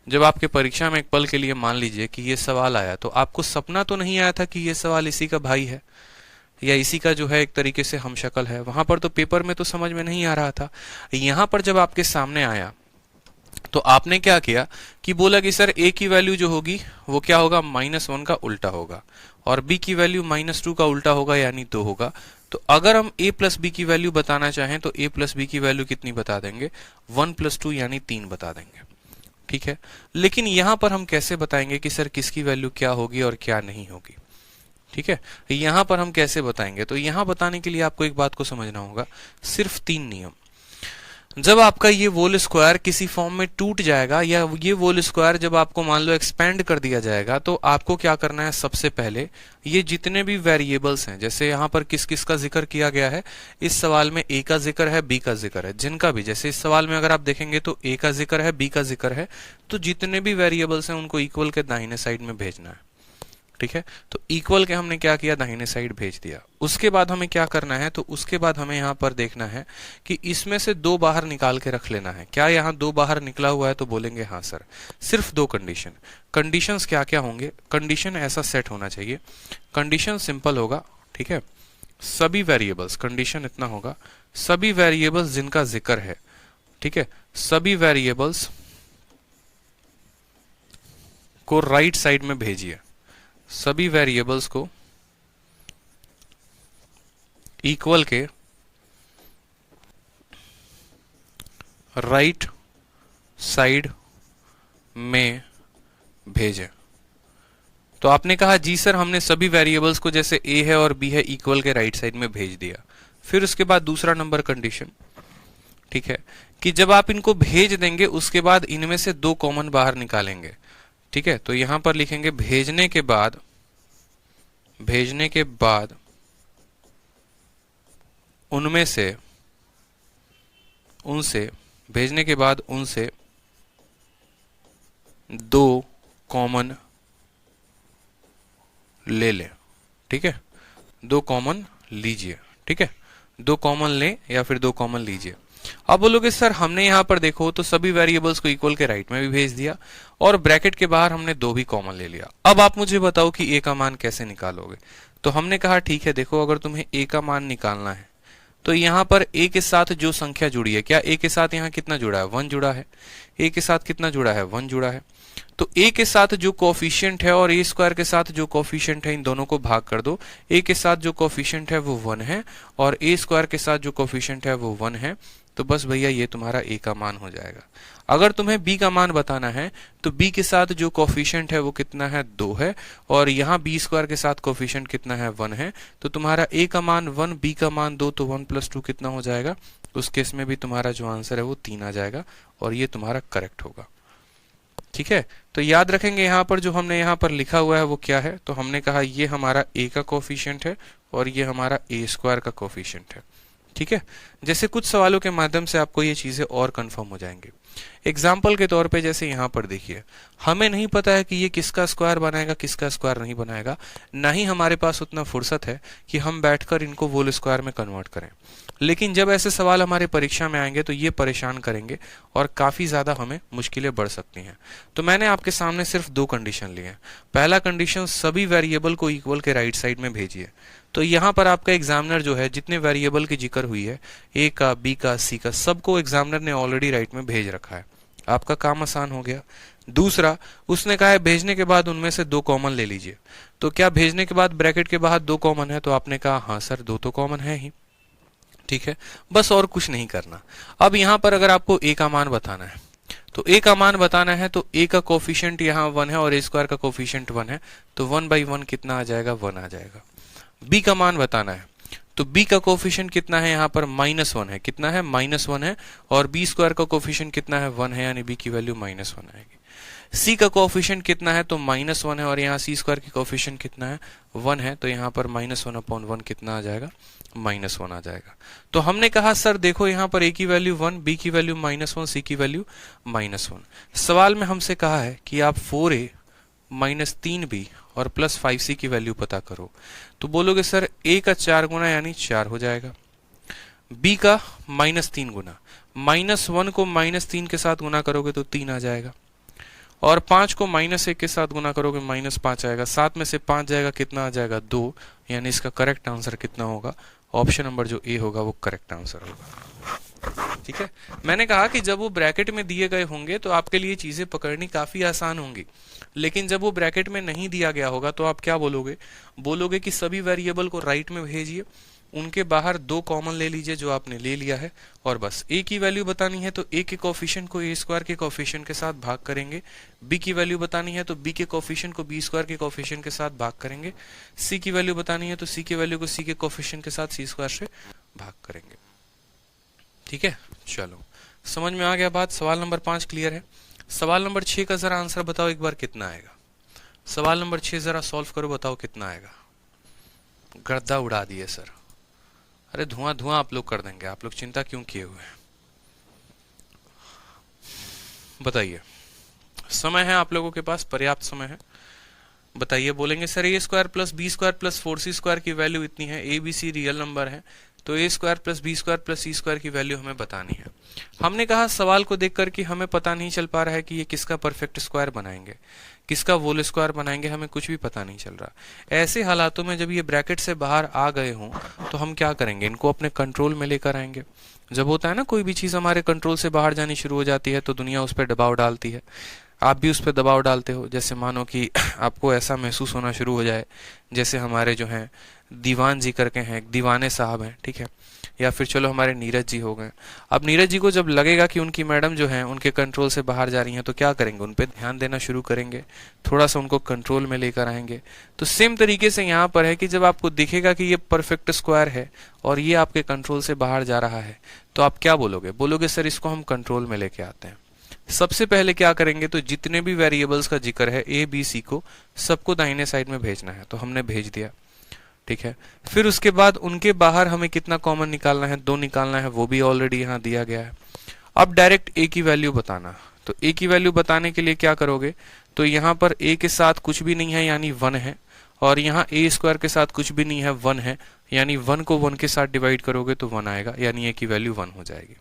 जब आपके परीक्षा में एक पल के लिए मान लीजिए कि ये सवाल आया, तो आपको सपना तो नहीं आया था कि ये सवाल इसी का भाई है या इसी का जो है एक तरीके से हमशक्ल है। वहां पर तो पेपर में तो समझ में नहीं आ रहा था। यहां पर जब आपके सामने आया तो आपने क्या किया कि बोला कि सर a की वैल्यू जो होगी वो क्या होगा, -1 का उल्टा होगा, और b की वैल्यू -2 का उल्टा होगा यानी 2 होगा। तो अगर हम a प्लस बी की वैल्यू बताना चाहें तो a प्लस बी की वैल्यू कितनी बता देंगे, 1 प्लस 2 यानी 3 बता देंगे, ठीक है। लेकिन यहां पर हम कैसे बताएंगे कि सर किसकी वैल्यू क्या होगी और क्या नहीं होगी, ठीक है, यहां पर हम कैसे बताएंगे। तो यहां बताने के लिए आपको एक बात को समझना होगा, सिर्फ 3 नियम। जब आपका ये वोल स्क्वायर किसी फॉर्म में टूट जाएगा या ये वोल स्क्वायर जब आपको मान लो एक्सपेंड कर दिया जाएगा, तो आपको क्या करना है, सबसे पहले ये जितने भी वेरिएबल्स हैं, जैसे यहाँ पर किस किस का जिक्र किया गया है, इस सवाल में a का जिक्र है, b का जिक्र है, जिनका भी जैसे इस सवाल में अगर आप देखेंगे तो a का जिक्र है, b का जिक्र है, तो जितने भी वेरिएबल्स हैं उनको इक्वल के दाहिने साइड में भेजना है, ठीक है। तो इक्वल के हमने क्या किया, दाहिने साइड भेज दिया। उसके बाद हमें क्या करना है, तो उसके बाद हमें यहाँ पर देखना है कि इसमें से 2 बाहर निकाल के रख लेना है। क्या यहाँ 2 बाहर निकला हुआ है, तो बोलेंगे हाँ सर। सिर्फ 2 कंडीशन, कंडीशंस क्या क्या होंगे, कंडीशन ऐसा सेट होना चाहिए, कंडीशन सिंपल होगा, ठीक है, सभी वेरिएबल्स, कंडीशन इतना होगा, सभी वेरिएबल्स जिनका जिक्र है, ठीक है, सभी वेरिएबल्स को राइट साइड में भेजिए, सभी वेरिएबल्स को इक्वल के राइट साइड में भेजें। तो आपने कहा जी सर हमने सभी वेरिएबल्स को जैसे a है और b है इक्वल के राइट साइड में भेज दिया। फिर उसके बाद दूसरा नंबर कंडीशन, ठीक है, कि जब आप इनको भेज देंगे उसके बाद इनमें से 2 कॉमन बाहर निकालेंगे, ठीक है। तो यहां पर लिखेंगे भेजने के बाद उनमें से भेजने के बाद उनसे 2 कॉमन ले लें, ठीक है, 2 कॉमन लीजिए, ठीक है, 2 कॉमन लें या फिर 2 कॉमन लीजिए। अब बोलोगे सर हमने यहां पर देखो तो सभी वेरिएबल्स को इक्वल के राइट में भी भेज दिया और ब्रैकेट के बाहर हमने 2 भी कॉमन ले लिया। अब आप मुझे बताओ कि a का मान कैसे निकालोगे। तो हमने कहा ठीक है, देखो अगर तुम्हें a का मान निकालना है तो यहां पर a के साथ जो संख्या जुड़ी है, क्या a के साथ यहां कितना जुड़ा है, 1 जुड़ा है, a के साथ कितना जुड़ा है, 1 जुड़ा है। तो a के साथ जो कोफिशिएंट है और a स्क्वायर के साथ जो कोफिशिएंट है इन दोनों को भाग कर दो। a के साथ जो कोफिशिएंट है वो 1 है और a स्क्वायर के साथ जो कोफिशिएंट है वो 1 है। तो बस भैया ये तुम्हारा a का मान हो जाएगा। अगर तुम्हें b का मान बताना है तो b के साथ जो कोफिशिएंट है वो कितना है, 2 है, और यहाँ b स्क्वायर के साथ कोफिशिएंट कितना है, 1 है। तो तुम्हारा a का मान 1, b का मान 2, तो 1 + 2 कितना हो जाएगा। उस केस में भी तुम्हारा जो आंसर है वो 3 आ जाएगा और ये तुम्हारा करेक्ट होगा। ठीक है, तो याद रखेंगे यहाँ पर जो हमने यहाँ पर लिखा हुआ है वो क्या है। तो हमने कहा ये हमारा a का कोफिशिएंट है और ये हमारा a स्क्वायर का कोफिशिएंट है। ठीक है, जैसे कुछ सवालों के माध्यम से आपको ये चीजें और कंफर्म हो जाएंगी। एग्जाम्पल के तौर पे जैसे यहाँ पर देखिए, हमें नहीं पता है कि ये किसका स्क्वायर बनाएगा, किसका स्क्वायर नहीं बनाएगा, ना ही हमारे पास उतना फुर्सत है कि हम बैठकर इनको होल स्क्वायर में कन्वर्ट करें। लेकिन जब ऐसे सवाल हमारे परीक्षा में आएंगे तो ये परेशान करेंगे और काफी ज्यादा हमें मुश्किलें बढ़ सकती हैं। तो मैंने आपके सामने सिर्फ 2 कंडीशन लिए हैं। पहला कंडीशन, सभी वेरिएबल को इक्वल के राइट साइड में भेजिए। तो यहाँ पर आपका एग्जामिनर जो है जितने वेरिएबल की जिक्र हुई है, a का, b का, c का, सबको एग्जामिनर ने ऑलरेडी राइट में भेज रखा है। आपका काम आसान हो गया। दूसरा, उसने कहा है भेजने के बाद उनमें से 2 कॉमन ले लीजिए। तो क्या भेजने के बाद ब्रैकेट के बाहर 2 कॉमन है? तो आपने कहा हाँ सर 2 तो कॉमन है ही। ठीक है, बस और कुछ नहीं करना। अब यहाँ पर अगर आपको a का मान बताना है तो a का मान बताना है तो a का कोफिशिएंट यहाँ 1 है और a स्क्वायर का कोफिशिएंट 1 है, तो 1/1 कितना आ जाएगा, 1 आ जाएगा। b का मान बताना है तो b का कोफिशिएंट कितना है, यहाँ पर -1 है। कितना है, -1 है, और b स्क्वायर का कोफिशिएंट कितना है, 1 है, यानी b की वैल्यू -1 आएगी। c का कोफिशिएंट कितना है, तो -1 है, और यहाँ c स्क्वायर की कोफिशिएंट कितना है, 1 है, तो यहाँ पर -1/1 कितना आ जाएगा, -1 आ जाएगा। तो हमने कहा सर देखो यहाँ पर a की वैल्यू 1, b की वैल्यू -1, c की वैल्यू -1। सवाल में हमसे कहा है कि आप 4a -3b और +5c की वैल्यू पता करो। तो बोलोगे सर a का 4 गुना यानी 4 हो जाएगा, b का -3 गुना, -1 को -3 के साथ गुना करोगे तो 3 आ जाएगा, और 5 को -1 के साथ गुना करोगे -5 आएगा, 7 में से 5 जाएगा, कितना आ जाएगा, 2। यानी इसका करेक्ट आंसर कितना होगा, ऑप्शन नंबर जो ए होगा वो करेक्ट आंसर होगा। ठीक है, मैंने कहा कि जब वो ब्रैकेट में दिए गए होंगे तो आपके लिए चीजें पकड़नी काफी आसान होंगी, लेकिन जब वो ब्रैकेट में नहीं दिया गया होगा तो आप क्या बोलोगे, बोलोगे कि सभी वेरिएबल को राइट में भेजिए, उनके बाहर 2 कॉमन ले लीजिए जो आपने ले लिया है, और बस a की वैल्यू बतानी है तो a के कोफिशिएंट को a स्क्वायर के कोफिशिएंट के साथ भाग करेंगे, b की वैल्यू बतानी है तो b के कोफिशिएंट को b स्क्वायर के कोफिशिएंट के साथ भाग करेंगे, c की वैल्यू बतानी है तो c की वैल्यू को c के कोफिशिएंट के साथ c स्क्वायर से भाग करेंगे। ठीक है, चलो समझ में आ गया बात। सवाल नंबर 5 क्लियर है। सवाल नंबर 6 का जरा आंसर बताओ एक बार, कितना आएगा। सवाल नंबर 6 जरा सॉल्व करो, बताओ कितना आएगा। गर्दा उड़ा दिए सर, अरे धुआं धुआं आप लोग कर देंगे, आप लोग चिंता क्यों किए हुए हैं। बताइए, समय है आप लोगों के पास, पर्याप्त समय है। बताइए, बोलेंगे sir a square plus B square plus 4c square की वैल्यू इतनी है, a b c real number है, तो a square plus B square plus c square की वैल्यू हमें बतानी है। हमने कहा सवाल को देखकर कि हमें पता नहीं चल पा रहा है कि ये किसका परफेक्ट स्क्वायर बनाएंगे, किसका वोल स्क्वायर बनाएंगे, हमें कुछ भी पता नहीं चल रहा। ऐसे हालातों में जब ये ब्रैकेट से बाहर आ गए हों तो हम क्या करेंगे, इनको अपने कंट्रोल में लेकर आएंगे। जब होता है ना कोई भी चीज हमारे कंट्रोल से बाहर जानी शुरू हो जाती है तो दुनिया उस पर दबाव डालती है, आप भी उस पर दबाव डालते हो। जैसे मानो कि आपको ऐसा महसूस होना शुरू हो जाए जैसे हमारे जो हैं दीवान जी करके हैं, दीवाने साहब हैं, ठीक है, या फिर चलो हमारे नीरज जी हो गए। अब नीरज जी को जब लगेगा कि उनकी मैडम जो हैं उनके कंट्रोल से बाहर जा रही हैं तो क्या करेंगे, उन पे ध्यान देना शुरू करेंगे, थोड़ा सा उनको कंट्रोल में लेकर आएंगे। तो सेम तरीके से यहाँ पर है कि जब आपको दिखेगा कि ये परफेक्ट स्क्वायर है और ये आपके कंट्रोल से बाहर जा रहा है तो आप क्या बोलोगे, बोलोगे सर इसको हम कंट्रोल में लेके आते हैं। सबसे पहले क्या करेंगे, तो जितने भी वेरिएबल्स का जिक्र है ए बी सी को सबको दाहिने साइड में भेजना है, तो हमने भेज दिया। ठीक है, फिर उसके बाद उनके बाहर हमें कितना कॉमन निकालना है, 2 निकालना है, वो भी ऑलरेडी यहाँ दिया गया है। अब डायरेक्ट a की वैल्यू बताना, तो a की वैल्यू बताने के लिए क्या करोगे, तो यहाँ पर a के साथ कुछ भी नहीं है यानी 1 है, और यहाँ a स्क्वायर के साथ कुछ भी नहीं है 1 है, यानी 1 को 1 के साथ डिवाइड करोगे तो 1 आएगा, यानी a की वैल्यू 1 हो जाएगी।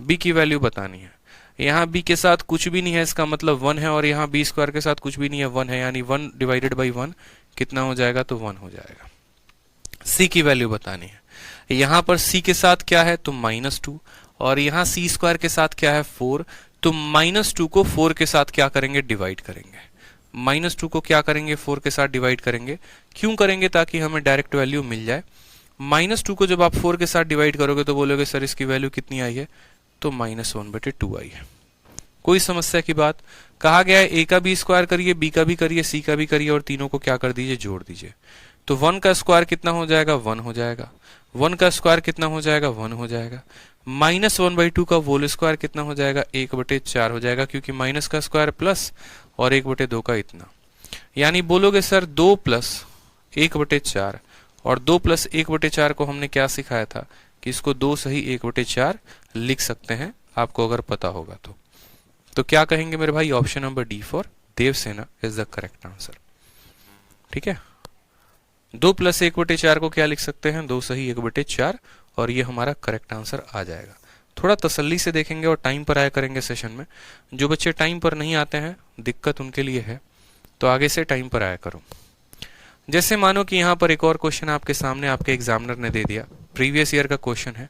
b की वैल्यू बतानी है, यहाँ b के साथ कुछ भी नहीं है, इसका मतलब 1 है, और यहाँ b स्क्वायर के साथ कुछ भी नहीं है 1 है, यानी 1 डिवाइडेड बाई 1 कितना हो जाएगा, तो 1 हो जाएगा। c की वैल्यू बतानी है, यहाँ पर c के साथ क्या है तो -2, और यहाँ c स्क्वायर के साथ क्या है 4, तो -2 को 4 के साथ क्या करेंगे, डिवाइड करेंगे। -2 को क्या करेंगे, 4 के साथ डिवाइड करेंगे। क्यों करेंगे, ताकि हमें डायरेक्ट वैल्यू मिल जाए। -2 को जब आप 4 के साथ डिवाइड करोगे तो बोलोगे सर इसकी वैल्यू कितनी आई है, तो -1/2 आई है। कोई समस्या की बात। कहा गया है a का भी स्क्वायर करिए, b का भी करिए, c का भी करिए और तीनों को क्या कर दीजिए, जोड़ दीजिए। तो 1 का स्क्वायर कितना हो जाएगा, 1 हो जाएगा। 1 का स्क्वायर कितना हो जाएगा, 1 हो जाएगा। -1/2 का होल स्क्वायर कितना हो जाएगा, 1/4 हो जाएगा, क्योंकि माइनस का स्क्वायर प्लस और 1/2 का इतना। यानी बोलोगे सर 2 + 1/4 और 2 + 1/4 को हमने क्या सिखाया था कि इसको 2 सही 1/4 लिख सकते हैं, आपको अगर पता होगा तो क्या कहेंगे मेरे भाई, option number D for Devsena is the correct answer. ठीक है, 2 + 1/4 को क्या लिख सकते हैं, 2 सही 1/4 और ये हमारा करेक्ट आंसर आ जाएगा। थोड़ा तसल्ली से देखेंगे और टाइम पर आया करेंगे सेशन में। जो बच्चे टाइम पर नहीं आते हैं, दिक्कत उनके लिए है, तो आगे से टाइम पर आया करो। जैसे मानो कि यहाँ पर एक और क्वेश्चन आपके सामने आपके एग्जामिनर ने दे दिया, प्रीवियस ईयर का क्वेश्चन है।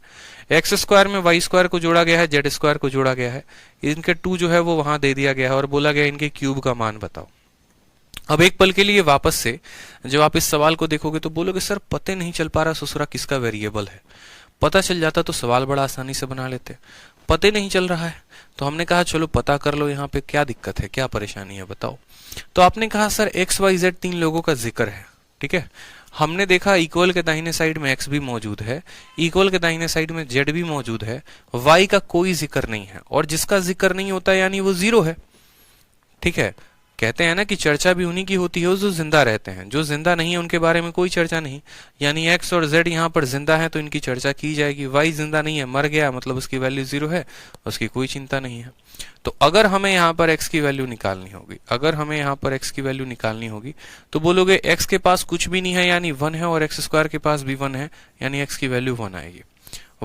x² में y² को जोड़ा गया है, z² को जोड़ा गया है, इनके 2 जो है वो वहां दे दिया गया है और बोला गया इनके क्यूब का मान बताओ। अब एक पल के लिए वापस से जब आप इस सवाल को देखोगे तो बोलोगे सर पता नहीं चल पा रहा ससुरा किसका वेरिएबल है। पता चल जाता तो सवाल बड़ा आसानी से बना लेते, पता नहीं चल रहा है तो हमने कहा चलो पता कर लो, यहाँ पे क्या दिक्कत है, क्या परेशानी है बताओ। तो आपने कहा सर XYZ 3 लोगों का जिक्र है। ठीक है, हमने देखा इक्वल के दाहिने साइड में x भी मौजूद है, इक्वल के दाहिने साइड में z भी मौजूद है, y का कोई जिक्र नहीं है और जिसका जिक्र नहीं होता यानी वो 0 है। ठीक है, कहते हैं ना कि चर्चा भी उन्हीं की होती है जो जिंदा रहते हैं, जो जिंदा नहीं है उनके बारे में कोई चर्चा नहीं। यानी x और z यहाँ पर जिंदा है तो इनकी चर्चा की जाएगी। y जिंदा नहीं है, मर गया, मतलब उसकी वैल्यू 0 है, उसकी कोई चिंता नहीं है। तो अगर हमें यहाँ पर x की वैल्यू निकालनी होगी, अगर हमें यहाँ पर x की वैल्यू निकालनी होगी तो बोलोगे x के पास कुछ भी नहीं है यानी 1 है और x² के पास भी 1 है यानी x की वैल्यू 1 आएगी।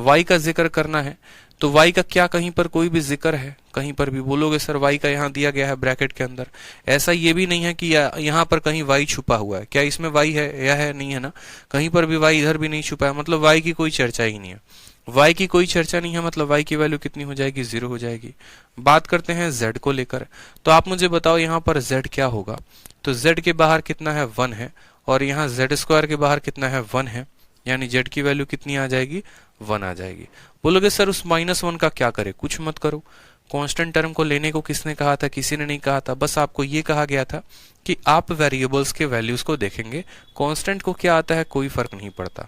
y का जिक्र करना है तो y का क्या कहीं पर कोई भी जिक्र है, कहीं पर भी बोलोगे सर y का यहाँ दिया गया है ब्रैकेट के अंदर। ऐसा ये भी नहीं है कि यहाँ पर कहीं y छुपा हुआ है, क्या इसमें y है या है, नहीं है ना, कहीं पर भी y इधर भी नहीं छुपा है, मतलब y की कोई चर्चा ही नहीं है। y की कोई चर्चा नहीं है मतलब y की वैल्यू कितनी हो जाएगी, 0 हो जाएगी। बात करते हैं z को लेकर, तो आप मुझे बताओ यहाँ पर z क्या होगा। तो z के बाहर कितना है, 1 है और यहाँ z² के बाहर कितना है, 1 है, यानी z की वैल्यू कितनी आ जाएगी, 1 आ जाएगी। बोलोगे सर उस -1 का क्या करें, कुछ मत करो। कांस्टेंट टर्म को लेने को किसने कहा था, किसी ने नहीं कहा था, बस आपको ये कहा गया था कि आप वेरिएबल्स के वैल्यूज को देखेंगे, कांस्टेंट को क्या आता है कोई फर्क नहीं पड़ता।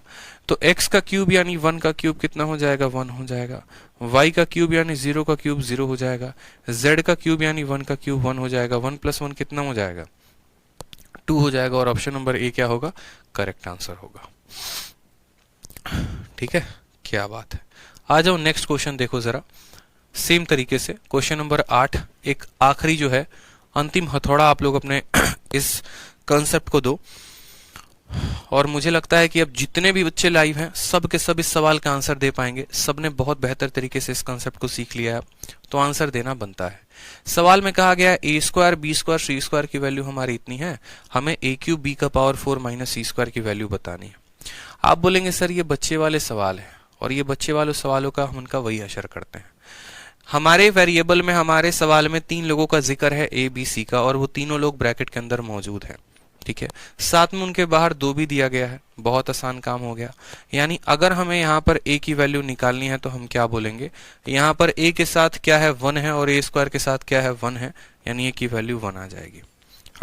तो x का क्यूब यानी 1 का क्यूब कितना हो जाएगा, 1 हो जाएगा। y का क्यूब यानी 0 का क्यूब 0 हो जाएगा। z का क्यूब यानी 1 का क्यूब 1 हो जाएगा। 1 + 1 कितना हो जाएगा, 2 हो जाएगा और ऑप्शन नंबर ए क्या होगा, करेक्ट आंसर होगा। ठीक है, क्या बात है। आ जाओ नेक्स्ट क्वेश्चन देखो जरा, सेम तरीके से क्वेश्चन नंबर 8, एक आखिरी जो है अंतिम हथौड़ा आप लोग अपने इस कंसेप्ट को दो। और मुझे लगता है कि अब जितने भी बच्चे लाइव हैं सब के सब इस सवाल का आंसर दे पाएंगे, सबने बहुत बेहतर तरीके से इस कंसेप्ट को सीख लिया है, तो आंसर देना बनता है। सवाल में कहा गया a² b² c² की वैल्यू हमारी इतनी है, हमें a³ b⁴ - c² की वैल्यू बतानी है। आप बोलेंगे सर ये बच्चे वाले सवाल है और ये बच्चे वाले सवालों का हम उनका वही असर करते हैं। हमारे वेरिएबल में हमारे सवाल में 3 लोगों का जिक्र है a b c का और वो तीनों लोग ब्रैकेट के अंदर मौजूद हैं। ठीक है, साथ में उनके बाहर 2 भी दिया गया है, बहुत आसान काम हो गया। यानी अगर हमें यहाँ पर a की वैल्यू निकालनी है तो हम क्या बोलेंगे, यहाँ पर a के साथ क्या है 1 है और a² के साथ क्या है 1 है, यानी a की वैल्यू 1 आ जाएगी।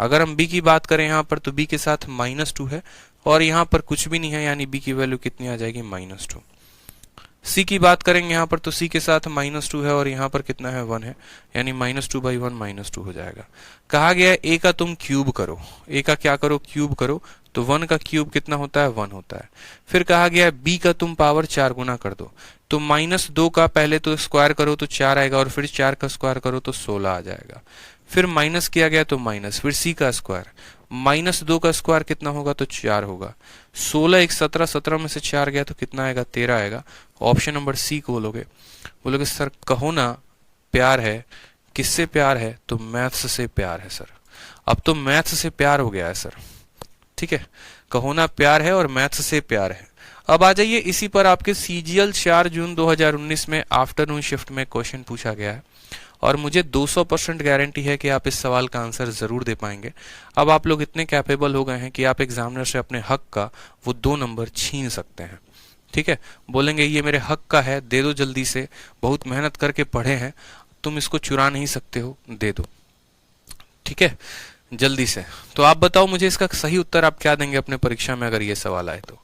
अगर हम b की बात करें यहाँ पर तो b के साथ -2 है और यहाँ पर कुछ भी नहीं है यानी b की वैल्यू कितनी आ जाएगी, -2। c की बात करेंगे यहाँ पर तो c के साथ -2 है और यहाँ पर कितना है 1 है, यानी -2/1 -2 हो जाएगा। कहा गया है a का तुम क्यूब करो, a का क्या करो, क्यूब करो, तो 1 का क्यूब कितना होता है, 1 होता है। फिर कहा गया है b का तुम पावर 4 गुना कर दो, तो -2 का पहले तो स्क्वायर करो तो 4 आएगा और फिर 4 का स्क्वायर करो तो 16 आ जाएगा। फिर माइनस किया गया तो माइनस, फिर c का स्क्वायर, -2 का स्क्वायर कितना होगा तो 4 होगा। 16 1 17, 17 में से 4 गया तो कितना आएगा, 13 आएगा। ऑप्शन नंबर सी को बोलोगे सर कहो ना प्यार है, किससे प्यार है, तो मैथ्स से प्यार है सर। अब तो मैथ्स से प्यार हो गया है सर। ठीक है, कहो ना प्यार है और मैथ्स से प्यार है। अब आ जाइए इसी पर आपके सीजीएल 4 जून 2019 में आफ्टरनून शिफ्ट में क्वेश्चन पूछा गया है और मुझे 200% गारंटी है कि आप इस सवाल का आंसर जरूर दे पाएंगे। अब आप लोग इतने कैपेबल हो गए हैं कि आप एग्जामिनर से अपने हक का वो 2 नंबर छीन सकते हैं। ठीक है, बोलेंगे ये मेरे हक का है, दे दो जल्दी से, बहुत मेहनत करके पढ़े हैं, तुम इसको चुरा नहीं सकते हो, दे दो। ठीक है, जल्दी से। तो आप बताओ मुझे इसका सही उत्तर आप क्या देंगे अपने परीक्षा में अगर ये सवाल आए तो।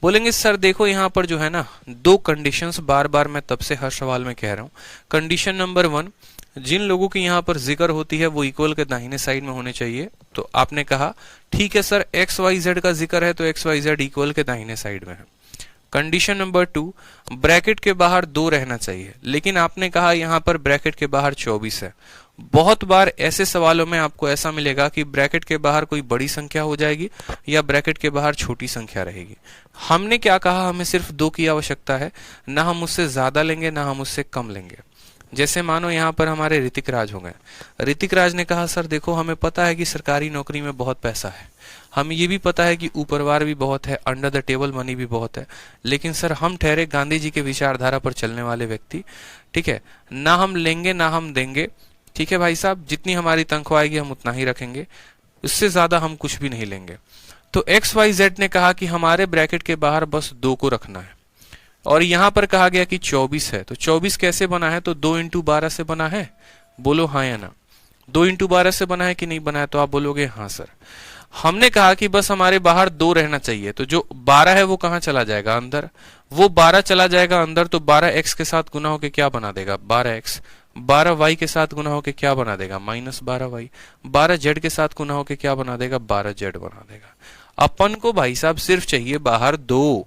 बोलेंगे सर देखो यहाँ पर जो है ना 2 कंडीशंस बार बार मैं तब से हर सवाल में कह रहा हूँ। कंडीशन नंबर 1, जिन लोगों की यहाँ पर जिक्र होती है वो इक्वल के दाहिने साइड में होने चाहिए। तो आपने कहा ठीक है सर, एक्स वाई जेड का जिक्र है तो एक्स वाई जेड इक्वल के दाहिने साइड में है। कंडीशन नंबर 2, ब्रैकेट के बाहर 2 रहना चाहिए, लेकिन आपने कहा यहाँ पर ब्रैकेट के बाहर 24 है। बहुत बार ऐसे सवालों में आपको ऐसा मिलेगा कि ब्रैकेट के बाहर कोई बड़ी संख्या हो जाएगी या ब्रैकेट के बाहर छोटी संख्या रहेगी। हमने क्या कहा, हमें सिर्फ 2 की आवश्यकता है, ना हम उससे ज्यादा लेंगे ना हम उससे कम लेंगे। जैसे मानो यहाँ पर हमारे ऋतिक राज हो गए। ऋतिक राज ने कहा सर देखो हमें पता है कि सरकारी नौकरी में बहुत पैसा है, हमें ये भी पता है कि ऊपरवार भी बहुत है, अंडर द टेबल मनी भी बहुत है, लेकिन सर हम ठहरे गांधी जी के विचारधारा पर चलने वाले व्यक्ति। ठीक है, ना हम लेंगे ना हम देंगे। ठीक है भाई साहब, जितनी हमारी तनख्वाह आएगी हम उतना ही रखेंगे, उससे ज्यादा हम कुछ भी नहीं लेंगे। तो एक्स वाई जेड ने कहा कि हमारे ब्रैकेट के बाहर बस 2 को रखना है और यहां पर कहा गया कि 24 है। तो 24 कैसे बना है, तो 2 इंटू 12 से बना है, बोलो हाँ या ना। 2 इंटू 12 से बना है कि नहीं बना है, तो आप बोलोगे हाँ सर। हमने कहा कि बस हमारे बाहर 2 रहना चाहिए, तो जो 12 है वो कहां चला जाएगा, अंदर। वो 12 चला जाएगा अंदर, तो 12x के साथ गुना होके क्या बना देगा, 12x। 12y के साथ गुना होके क्या बना देगा, -12y। 12z के साथ गुना होके क्या बना देगा, 12z बना देगा। अपन को भाई साहब सिर्फ चाहिए बाहर 2।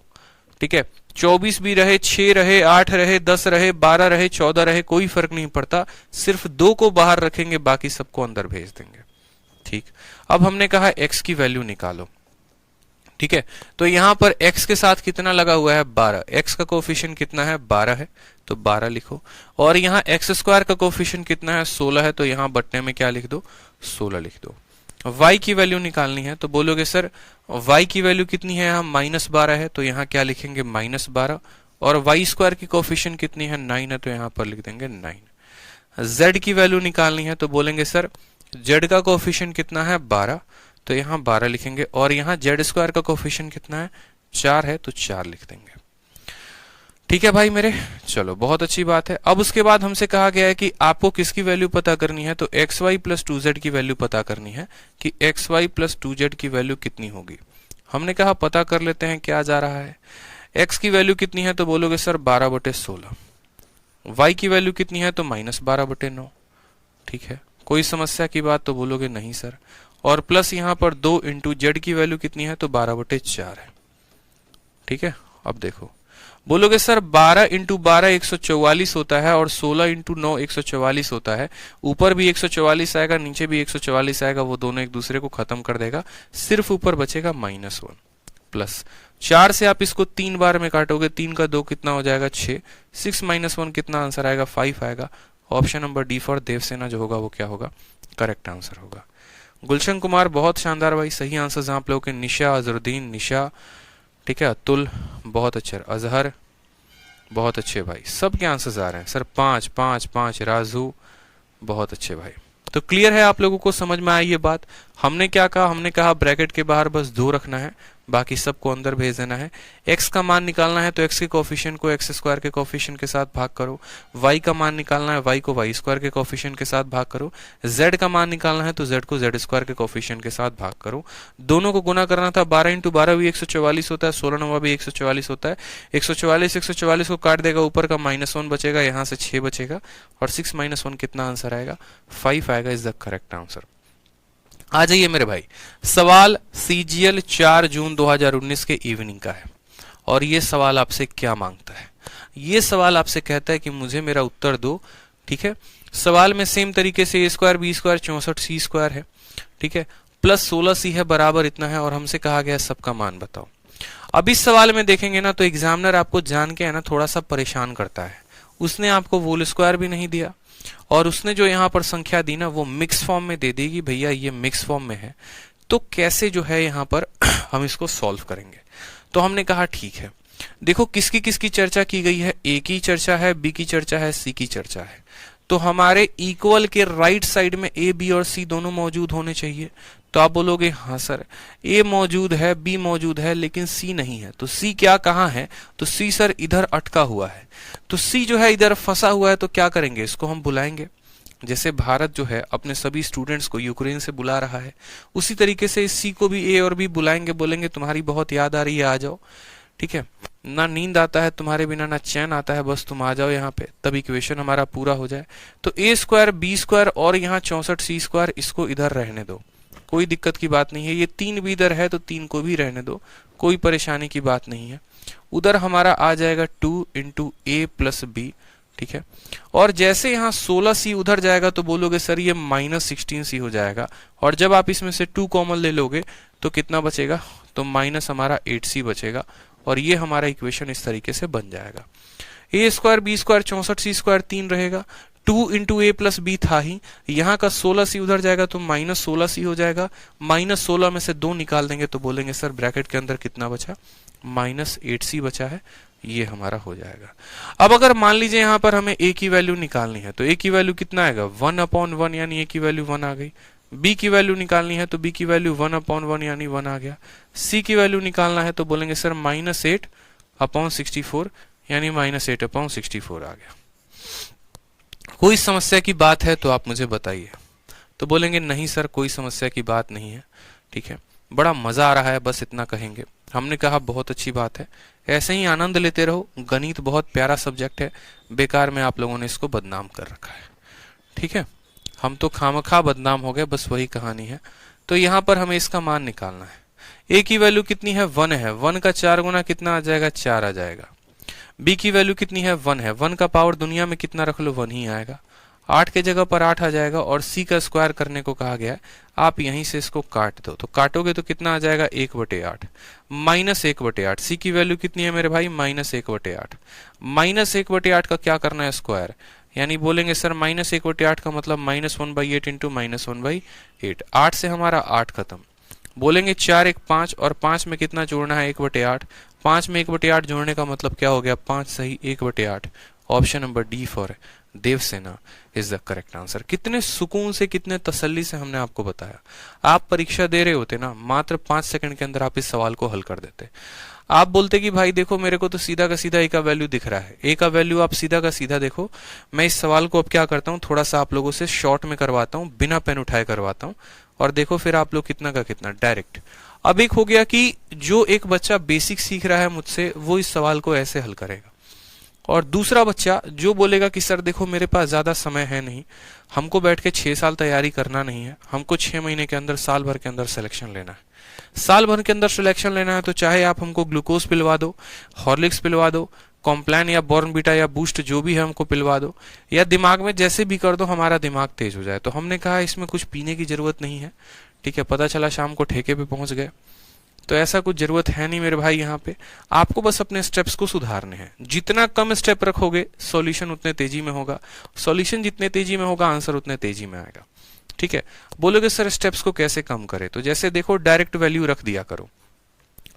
ठीक है, 24 भी रहे, 6 रहे, 8 रहे, 10 रहे, 12 रहे, 14 रहे, कोई फर्क नहीं पड़ता, सिर्फ 2 को बाहर रखेंगे, बाकी सबको अंदर भेज देंगे। ठीक, अब हमने कहा x की वैल्यू निकालो। ठीक है, तो यहां पर x के साथ कितना लगा हुआ है, 12। x का कोफिशिएंट कितना है, 12 है, तो 12 लिखो। और यहाँ एक्स स्क्वायर का कोफिशिएंट कितना है, 16 है, तो यहाँ बटने में क्या लिख दो, 16 लिख दो। y की वैल्यू निकालनी है, तो बोलोगे सर y की वैल्यू कितनी है, यहाँ -12 है, तो यहाँ क्या लिखेंगे, -12। और y स्क्वायर की कोफिशिएंट कितनी है, 9 है, तो यहाँ पर लिख देंगे 9। z की वैल्यू निकालनी है, तो बोलेंगे सर z का कोफिशिएंट कितना है, 12, तो यहाँ 12 लिखेंगे। और यहाँ z स्क्वायर का कोफिशिएंट कितना है, 4 है, तो 4 लिख देंगे। ठीक है भाई मेरे, चलो बहुत अच्छी बात है। अब उसके बाद हमसे कहा गया है कि आपको किसकी वैल्यू पता करनी है, तो xy प्लस 2z की वैल्यू पता करनी है कि xy प्लस 2z की वैल्यू कितनी होगी। हमने कहा पता कर लेते हैं क्या जा रहा है। x की वैल्यू कितनी है, तो बोलोगे सर 12/16। y की वैल्यू कितनी है, तो -12/9। ठीक है, कोई समस्या की बात, तो बोलोगे नहीं सर। और प्लस यहाँ पर 2 इंटू जेड की वैल्यू कितनी है, तो 12/4 है। ठीक है, अब देखो बोलोगे सर 12 इंटू 12 144 होता है और 16 इंटू 9 144 होता है। ऊपर भी 144 आएगा, नीचे भी 144 आएगा, वो दोनों एक दूसरे को खत्म कर देगा, सिर्फ ऊपर बचेगा -1 प्लस 4 से आप इसको 3 बार में काटोगे, 3 का 2 कितना हो जाएगा, 6। 6 - 1 कितना आंसर आएगा, 5 आएगा। Option number D for Devsena जो होगा वो क्या होगा, करेक्ट आंसर होगा। गुलशन कुमार बहुत शानदार भाई, सही आंसर आप लोगों के। निशा, अजरुद्दीन, निशा, ठीक है, अतुल बहुत अच्छे, अजहर बहुत अच्छे भाई, सबके आंसर्स आ रहे हैं सर। 5 5 5, राजू बहुत अच्छे भाई। तो क्लियर है, आप लोगों को समझ में आई ये बात। हमने क्या कहा, हमने कहा ब्रैकेट के बाहर बस 2 रखना है, बाकी सबको अंदर भेज देना है। x का मान निकालना है तो x के कोफिशिएंट को x स्क्वायर के कोफिशिएंट के साथ भाग करो। y का मान निकालना है, y को y स्क्वायर के कोफिशिएंट के साथ भाग करो। z का मान निकालना है तो z को z स्क्वायर के कोफिशिएंट के साथ भाग करो। दोनों को गुना करना था, 12 इंटू 12 भी 144 होता है, 16 9 भी 144 होता है। 144 को काट देगा, ऊपर का -1 बचेगा, यहाँ से 6 बचेगा, और 6 - 1 कितना आंसर आएगा, 5 आएगा, इज द करेक्ट आंसर। आ जाइए मेरे भाई, सवाल सीजीएल 4 जून 2019 के इवनिंग का है और ये सवाल आपसे क्या मांगता है। ये सवाल आपसे कहता है कि मुझे मेरा उत्तर दो। ठीक है, सवाल में सेम तरीके से a square b square 64 c square है, ठीक है, प्लस 16c है, बराबर इतना है, और हमसे कहा गया सबका मान बताओ। अब इस सवाल में देखेंगे ना तो एग्जामिनर आपको जान के है ना थोड़ा सा परेशान करता है। उसने आपको होल स्क्वायर भी नहीं दिया और उसने जो यहाँ पर संख्या दी ना वो मिक्स फॉर्म में दे देगी, भैया ये मिक्स फॉर्म में है, तो कैसे जो है यहाँ पर हम इसको सॉल्व करेंगे। तो हमने कहा ठीक है, देखो किसकी किसकी चर्चा की गई है, ए की चर्चा है, बी की चर्चा है, सी की चर्चा है। तो हमारे इक्वल के राइट साइड में ए, बी और सी दोनों मौजूद होने चाहिए। तो आप बोलोगे हाँ सर, ए मौजूद है, बी मौजूद है, लेकिन सी नहीं है। तो सी क्या कहाँ है, तो सी सर इधर अटका हुआ है। तो सी जो है इधर फंसा हुआ है, तो क्या करेंगे, इसको हम बुलाएंगे। जैसे भारत जो है अपने सभी स्टूडेंट्स को यूक्रेन से बुला रहा है, उसी तरीके से इस सी को भी ए और बी बुलाएंगे, बोलेंगे तुम्हारी बहुत याद आ रही है, आ जाओ। ठीक है, ना नींद आता है तुम्हारे बिना, ना चैन आता है, बस तुम आ जाओ यहाँ पे, तब इक्वेशन हमारा पूरा हो जाए। तो ए स्क्वायर बी स्क्वायर और यहाँ 64 सी स्क्वायर, इसको इधर रहने दो, कोई दिक्कत की बात नहीं है। ये 3 भी इधर है तो 3 को भी रहने दो, कोई परेशानी की बात नहीं है। उधर हमारा आ जाएगा 2 इंटू ए प्लस बी। ठीक है, और जैसे यहाँ 16 सी उधर जाएगा तो बोलोगे सर ये -16 सी हो जाएगा, और जब आप इसमें से 2 कॉमन ले लोगे तो कितना बचेगा, तो माइनस हमारा 8 सी बचेगा, और ये हमारा इक्वेशन इस तरीके से बन जाएगा। ए स्क्वायर बी स्क्वायर 64 सी स्क्वायर 3 रहेगा, 2 इंटू ए प्लस बी था ही, यहाँ का 16 सी उधर जाएगा तो -16 सी हो जाएगा, -16 में से 2 निकाल देंगे तो बोलेंगे सर ब्रैकेट के अंदर कितना बचा, -8 सी बचा है, ये हमारा हो जाएगा। अब अगर मान लीजिए यहाँ पर हमें ए की वैल्यू निकालनी है, तो ए की वैल्यू कितना आएगा, 1/1, यानी ए की वैल्यू 1 आ गई। बी की वैल्यू निकालनी है तो बी की वैल्यू 1/1 यानी 1 आ गया। सी की वैल्यू निकालना है तो बोलेंगे सर -8/64 यानी -8/64 आ गया। कोई समस्या की बात है तो आप मुझे बताइए। तो बोलेंगे नहीं सर कोई समस्या की बात नहीं है। ठीक है, बड़ा मजा आ रहा है, बस इतना कहेंगे। हमने कहा बहुत अच्छी बात है, ऐसे ही आनंद लेते रहो, गणित बहुत प्यारा सब्जेक्ट है, बेकार में आप लोगों ने इसको बदनाम कर रखा है। ठीक है, हम तो खामखा बदनाम हो गए, बस वही कहानी है। तो यहाँ पर हमें इसका मान निकालना है। ए की वैल्यू कितनी है, 1 है, 1 का 4 गुना कितना आ जाएगा, 4 आ जाएगा। बी की वैल्यू कितनी है, 1 है, 1 का पावर दुनिया में कितना रख लो, 1 ही आएगा। 8 के जगह पर 8 आ जाएगा, और सी का स्क्वायर करने को कहा गया है, आप यहीं से इसको काट दो, तो काटोगे तो कितना आ जाएगा, 1/8 -1/8। सी की वैल्यू कितनी है मेरे भाई, -1/8। -1/8 का क्या करना है, स्क्वायर, यानी बोलेंगे सर -1/8 का मतलब -1/8 इंटू -1/8। 8 से हमारा 8 खत्म, बोलेंगे 4 1 5, और 5 में कितना जोड़ना है, 1/8। 5 में 1/8 जोड़ने का मतलब क्या हो गया, 5 सही 1/8। Option number D for Devsena is the correct answer. कितने सुकून से, कितने तसल्ली से हमने आपको बताया। आप परीक्षा दे रहे होते ना, मात्र 5 सेकंड के अंदर आप इस सवाल को हल कर देते। आप बोलते कि भाई देखो मेरे को तो सीधा का सीधा ए का वैल्यू दिख रहा है, ए का वैल्यू आप सीधा का सीधा देखो। मैं इस सवाल को अब क्या करता हूँ, थोड़ा सा आप लोगों से शॉर्ट में करवाता हूँ, बिना पेन उठाए करवाता हूँ, और देखो फिर आप लोग कितना का कितना डायरेक्ट। अब एक हो गया कि जो एक बच्चा बेसिक सीख रहा है मुझसे, वो इस सवाल को ऐसे हल करेगा, और दूसरा बच्चा जो बोलेगा कि सर देखो मेरे पास ज्यादा समय है नहीं, हमको बैठ के 6 साल तैयारी करना नहीं है, हमको 6 महीने के अंदर, साल भर के अंदर सिलेक्शन लेना है। साल भर के अंदर सिलेक्शन लेना है तो चाहे आप हमको ग्लूकोज पिलवा दो, हॉर्लिक्स पिलवा दो, कॉम्प्लान या बॉर्नवीटा या बूस्ट जो भी है हमको पिलवा दो, या दिमाग में जैसे भी कर दो, हमारा दिमाग तेज हो जाए। तो हमने कहा इसमें कुछ पीने की जरूरत नहीं है। ठीक है, पता चला शाम को ठेके पे पहुंच गए, तो ऐसा कुछ जरूरत है नहीं मेरे भाई। यहाँ पे आपको बस अपने स्टेप्स को सुधारने हैं। जितना कम स्टेप रखोगे सॉल्यूशन उतने तेजी में होगा, सॉल्यूशन जितने तेजी में होगा आंसर उतने तेजी में आएगा। ठीक है, बोलोगे सर स्टेप्स को कैसे कम करें, तो जैसे देखो डायरेक्ट वैल्यू रख दिया करो।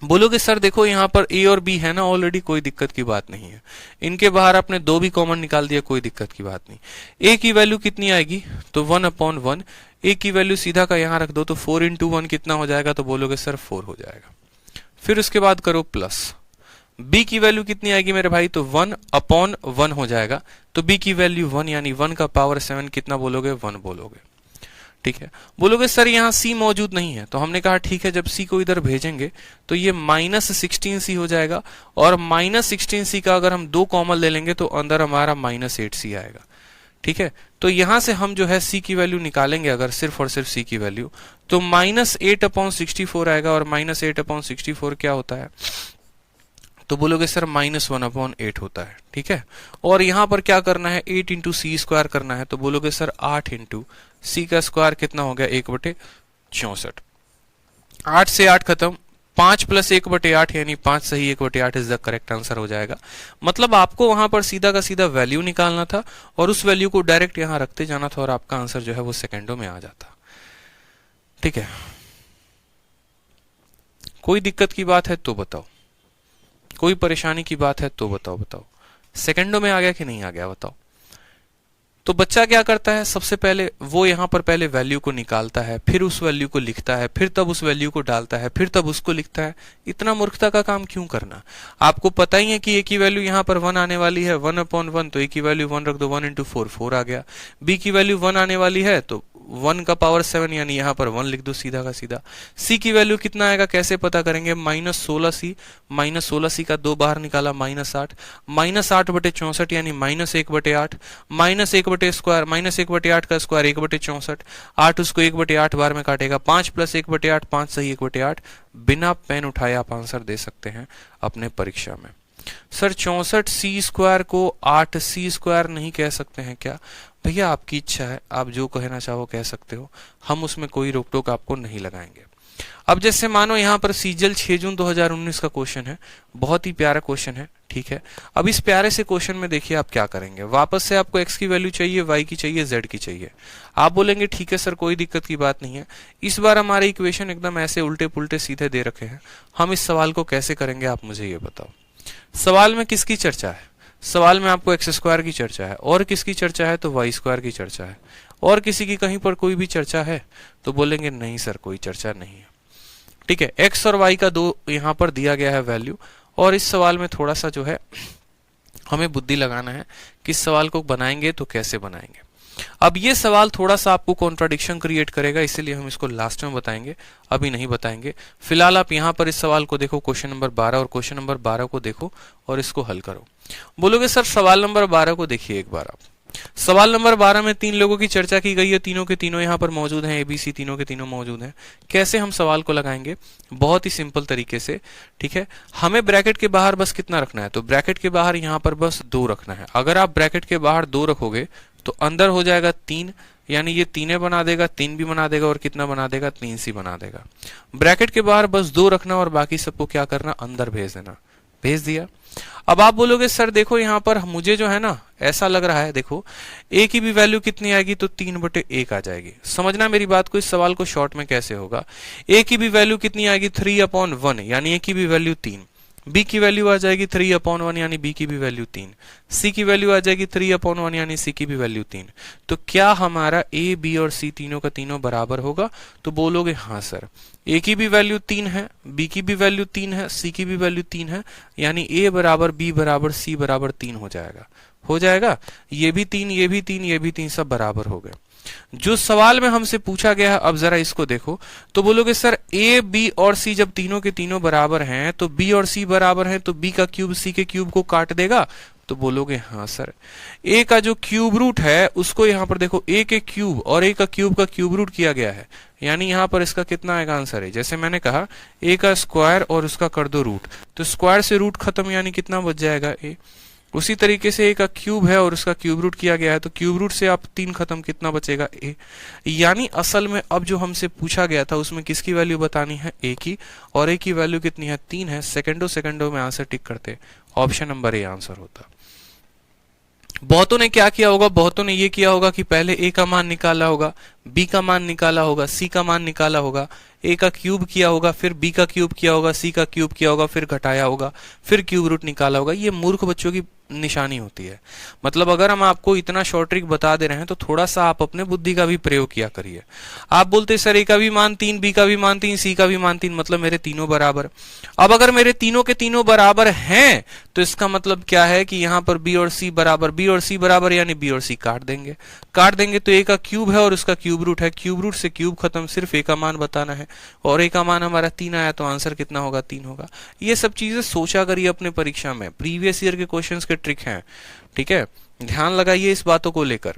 बोलोगे सर देखो यहाँ पर ए और बी है ना ऑलरेडी, कोई दिक्कत की बात नहीं है, इनके बाहर आपने 2 भी कॉमन निकाल दिया, कोई दिक्कत की बात नहीं। ए की वैल्यू कितनी आएगी, तो 1/1। ए की वैल्यू सीधा का यहाँ रख दो, तो 4 इंटू 1 कितना हो जाएगा, तो बोलोगे सर 4 हो जाएगा। फिर उसके बाद करो प्लस। बी की वैल्यू कितनी आएगी मेरे भाई, तो 1/1 हो जाएगा, तो बी की वैल्यू 1 यानी 1 का पावर 7 कितना बोलोगे, 1 बोलोगे। ठीक है, बोलोगे सर यहाँ सी मौजूद नहीं है, तो हमने कहा ठीक है, जब सी को इधर भेजेंगे तो ये -16 सी हो जाएगा, और -16 सी का अगर हम 2 कॉमन ले लेंगे तो अंदर हमारा -8 सी आएगा। ठीक है, तो यहां से हम जो है सी की वैल्यू निकालेंगे अगर सिर्फ और सिर्फ सी की वैल्यू, तो -8/64 आएगा, और -8/64 क्या होता है, तो बोलोगे सर -1/8 होता है। ठीक है, और यहां पर क्या करना है, 8 इंटू सी स्क्वायर करना है, तो बोलोगे सर 8 इंटू सी का स्क्वायर कितना हो गया, 1/64। 8 से 8 खत्म, 5 + 1/8 यानी 5 सही 1/8 इज द करेक्ट आंसर हो जाएगा। मतलब आपको वहां पर सीधा का सीधा वैल्यू निकालना था, और उस वैल्यू को डायरेक्ट यहां रखते जाना था, और आपका आंसर जो है वो सेकंडों में आ जाता। ठीक है, कोई दिक्कत की बात है तो बताओ। कोई परेशानी की बात है तो बताओ। सेकंडों में आ गया कि नहीं आ गया बताओ। तो बच्चा क्या करता है, सबसे पहले वो यहाँ पर पहले वैल्यू को निकालता है, फिर उस वैल्यू को लिखता है, फिर तब उस वैल्यू को डालता है, फिर तब उसको लिखता है। इतना मूर्खता का काम क्यों करना? आपको पता ही है कि ए की वैल्यू यहाँ पर 1 आने वाली है, 1/1, तो ए की वैल्यू 1 रख दो, 1 × 4 4 आ गया। बी की वैल्यू 1 आने वाली है तो 1 का पावर 7 यानी यहाँ पर 1 लिख दो सीधा का सीधा। सी की वैल्यू कितना आएगा कैसे पता करेंगे, -16c, -16c का 2 बाहर निकाला -8, -8/64 यानी -1/8, -1/8 का स्क्वायर 1/64, 8 उसको 1/8 बार में काटेगा, 5 + 1/8, 5 सही 1/8। बिना पेन उठाए आप आंसर दे सकते हैं अपने परीक्षा में। सर 64c² को 8c² नहीं कह सकते हैं क्या? भैया आपकी इच्छा है, आप जो कहना चाहो कह सकते हो, हम उसमें कोई रोक टोक आपको नहीं लगाएंगे। अब जैसे मानो यहाँ पर सीजल 6 जून 2019 का क्वेश्चन है, बहुत ही प्यारा क्वेश्चन है, ठीक है। अब इस प्यारे से क्वेश्चन में देखिए आप क्या करेंगे, वापस से आपको x की वैल्यू चाहिए, y की चाहिए, z की चाहिए। आप बोलेंगे ठीक है सर कोई दिक्कत की बात नहीं है। इस बार हमारे इक्वेशन एकदम ऐसे उल्टे पुल्टे सीधे दे रखे हैं, हम इस सवाल को कैसे करेंगे आप मुझे ये बताओ। सवाल में किसकी चर्चा है? सवाल में आपको x² की चर्चा है, और किसकी चर्चा है तो y² की चर्चा है, और किसी की कहीं पर कोई भी चर्चा है तो बोलेंगे नहीं सर कोई चर्चा नहीं है, ठीक है। x और y का 2 यहाँ पर दिया गया है वैल्यू, और इस सवाल में थोड़ा सा जो है हमें बुद्धि लगाना है कि इस सवाल को बनाएंगे तो कैसे बनाएंगे। अब ये सवाल थोड़ा सा आपको कॉन्ट्राडिक्शन क्रिएट करेगा, इसीलिए हम इसको लास्ट में बताएंगे, अभी नहीं बताएंगे। फिलहाल आप यहाँ पर इस सवाल को देखो, क्वेश्चन नंबर 12, और क्वेश्चन नंबर 12 को देखो और इसको हल करो। बोलोगे सर सवाल नंबर 12 को देखिए एक बार आप। सवाल नंबर 12 में 3 लोगों की चर्चा की गई है, तीनों के तीनों यहाँ पर मौजूद हैं, ABC तीनों के तीनों मौजूद हैं। कैसे हम सवाल को लगाएंगे? बहुत ही सिंपल तरीके से, ठीक है। हमें ब्रैकेट के बाहर बस कितना रखना है, तो ब्रैकेट के बाहर यहाँ पर बस 2 रखना है। अगर आप ब्रैकेट के बाहर 2 रखोगे तो अंदर हो जाएगा 3, यानी ये 3 बना देगा, 3 भी बना देगा, और कितना बना देगा 3c बना देगा। ब्रैकेट के बाहर बस 2 रखना और बाकी सबको क्या करना, अंदर भेज देना। भेज दिया। अब आप बोलोगे सर देखो यहाँ पर मुझे जो है ना ऐसा लग रहा है, देखो a की भी वैल्यू कितनी आएगी तो 3/1 आ जाएगी। समझना मेरी बात को, इस सवाल को शॉर्ट में कैसे होगा। a की भी वैल्यू कितनी आएगी 3/1 यानी a की भी वैल्यू 3, b की वैल्यू आ जाएगी 3/1 यानी b की भी वैल्यू 3, c की वैल्यू आ जाएगी 3/1 यानी c की भी वैल्यू 3। तो क्या हमारा a, b और c तीनों का तीनों बराबर होगा? तो बोलोगे हाँ सर, a की भी वैल्यू 3 है, b की भी वैल्यू 3 है, c की भी वैल्यू 3 है, यानी a बराबर b बराबर c बराबर 3 हो जाएगा। हो जाएगा, ये भी 3, ये भी 3, ये भी 3, सब बराबर हो गए। जो सवाल में हमसे पूछा गया है, अब जरा इसको देखो, तो बोलोगे सर a, b और c जब तीनों के तीनों बराबर हैं तो b और c बराबर हैं, तो b का क्यूब c के क्यूब को काट देगा। तो बोलोगे हाँ सर, a का जो क्यूब रूट है उसको यहाँ पर देखो, a के क्यूब और a का क्यूब रूट किया गया है, यानी यहाँ पर इसका कितना आएगा आंसर है। जैसे मैंने कहा a का स्क्वायर और उसका कर दो रूट, तो स्क्वायर से रूट खत्म, यानी कितना बच जाएगा a। उसी तरीके से a का क्यूब है और उसका क्यूब रूट किया गया है, तो क्यूब रूट से आप 3 खत्म, कितना बचेगा a। यानी असल में अब जो हमसे पूछा गया था उसमें किसकी वैल्यू बतानी है, a की, और a की वैल्यू कितनी है 3 है। सेकंडों में आंसर टिक करते, ऑप्शन नंबर ए आंसर होता। बहुतों ने क्या किया होगा, बहुतों ने ये किया होगा कि पहले a का मान निकाला होगा, b का मान निकाला होगा, c का मान निकाला होगा, a का क्यूब किया होगा, फिर b का क्यूब किया होगा, c का क्यूब किया होगा, फिर घटाया होगा, फिर क्यूब रूट निकाला होगा। ये मूर्ख बच्चों की निशानी होती है। मतलब अगर हम आपको इतना शॉर्ट ट्रिक बता दे रहे हैं तो थोड़ा सा आप अपने बुद्धि का भी प्रयोग किया करिए। आप बोलते सर a का भी मान 3, b का भी मान 3, c का भी मान 3, मतलब मेरे तीनों बराबर। अब अगर मेरे तीनों के तीनों बराबर हैं तो इसका मतलब क्या है कि यहाँ पर b और c बराबर, यानी b और c काट देंगे तो a का क्यूब है और उसका क्यूब रूट है, क्यूब रूट से क्यूब खत्म, सिर्फ a का मान बताना है, और a का मान हमारा 3 आया, तो आंसर कितना होगा 3 होगा। ये सब चीजें सोचा करिए अपने परीक्षा में, प्रीवियस ईयर के क्वेश्चंस के ट्रिक हैं, ठीक है। ध्यान लगाइए इस बातों को लेकर।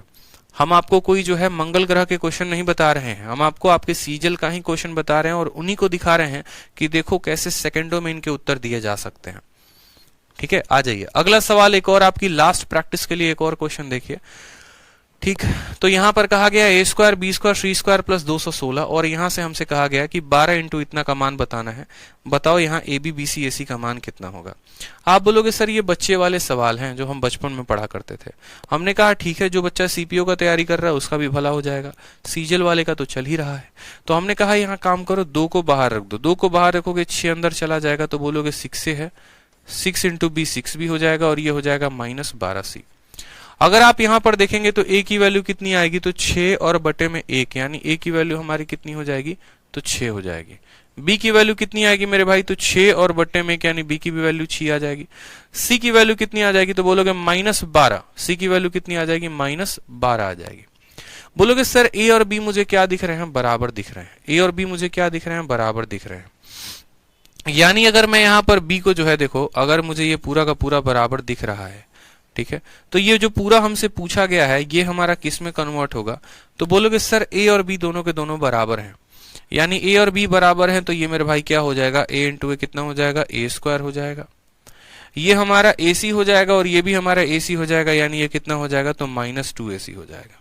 हम आपको कोई जो है मंगल ग्रह के क्वेश्चन नहीं बता रहे हैं, हम आपको आपके सीजल का ही क्वेश्चन बता रहे हैं, और उन्हीं को दिखा रहे हैं कि देखो कैसे सेकंडों में इनके उत्तर दिए जा सकते हैं, ठीक है। आ जाइए अगला सवाल, एक और आपकी लास्ट प्रैक्टिस के लिए एक और क्वेश्चन देखिए, ठीक। तो यहां पर कहा गया a square b square c square plus 216, और यहां से हमसे कहा गया कि 12 इंटू इतना का मान बताना है। बताओ यहाँ ab bc ac का मान कितना होगा। आप बोलोगे सर ये बच्चे वाले सवाल हैं जो हम बचपन में पढ़ा करते थे। हमने कहा ठीक है, जो बच्चा सीपीओ का तैयारी कर रहा है उसका भी भला हो जाएगा, सीजल वाले का तो चल ही रहा है। तो हमने कहा यहाँ काम करो, 2 को बाहर रख दो, 2 को बाहर रखोगे 6 अंदर चला जाएगा, तो बोलोगे 6 से है 6 इंटू बी 6 भी हो जाएगा और ये हो जाएगा -12c। अगर आप यहां पर देखेंगे तो a की वैल्यू कितनी आएगी, तो 6 और बटे में 1, यानी a की वैल्यू हमारी कितनी हो जाएगी, तो 6 हो जाएगी। b की वैल्यू कितनी आएगी मेरे भाई, तो 6 और बटे में यानी b की भी वैल्यू 6 आ जाएगी। c की वैल्यू कितनी आ जाएगी, तो बोलोगे -12। c की वैल्यू कितनी आ जाएगी, -12 आ जाएगी। बोलोगे सर a और b मुझे क्या दिख रहे हैं, बराबर दिख रहे हैं। a और b मुझे क्या दिख रहे हैं, बराबर दिख रहे हैं। यानी अगर मैं यहाँ पर b को जो है देखो, अगर मुझे ये पूरा का पूरा बराबर दिख रहा है, ठीक है, तो ये जो पूरा हमसे पूछा गया है ये हमारा किस में कन्वर्ट होगा, तो बोलोगे सर a और b दोनों के दोनों बराबर हैं। यानी a और b बराबर हैं तो ये मेरे भाई क्या हो जाएगा, a इंटू ए कितना हो जाएगा, a स्क्वायर हो जाएगा। ये हमारा ac हो जाएगा और ये भी हमारा ac हो जाएगा, यानी ये कितना हो जाएगा, तो -2ac हो जाएगा।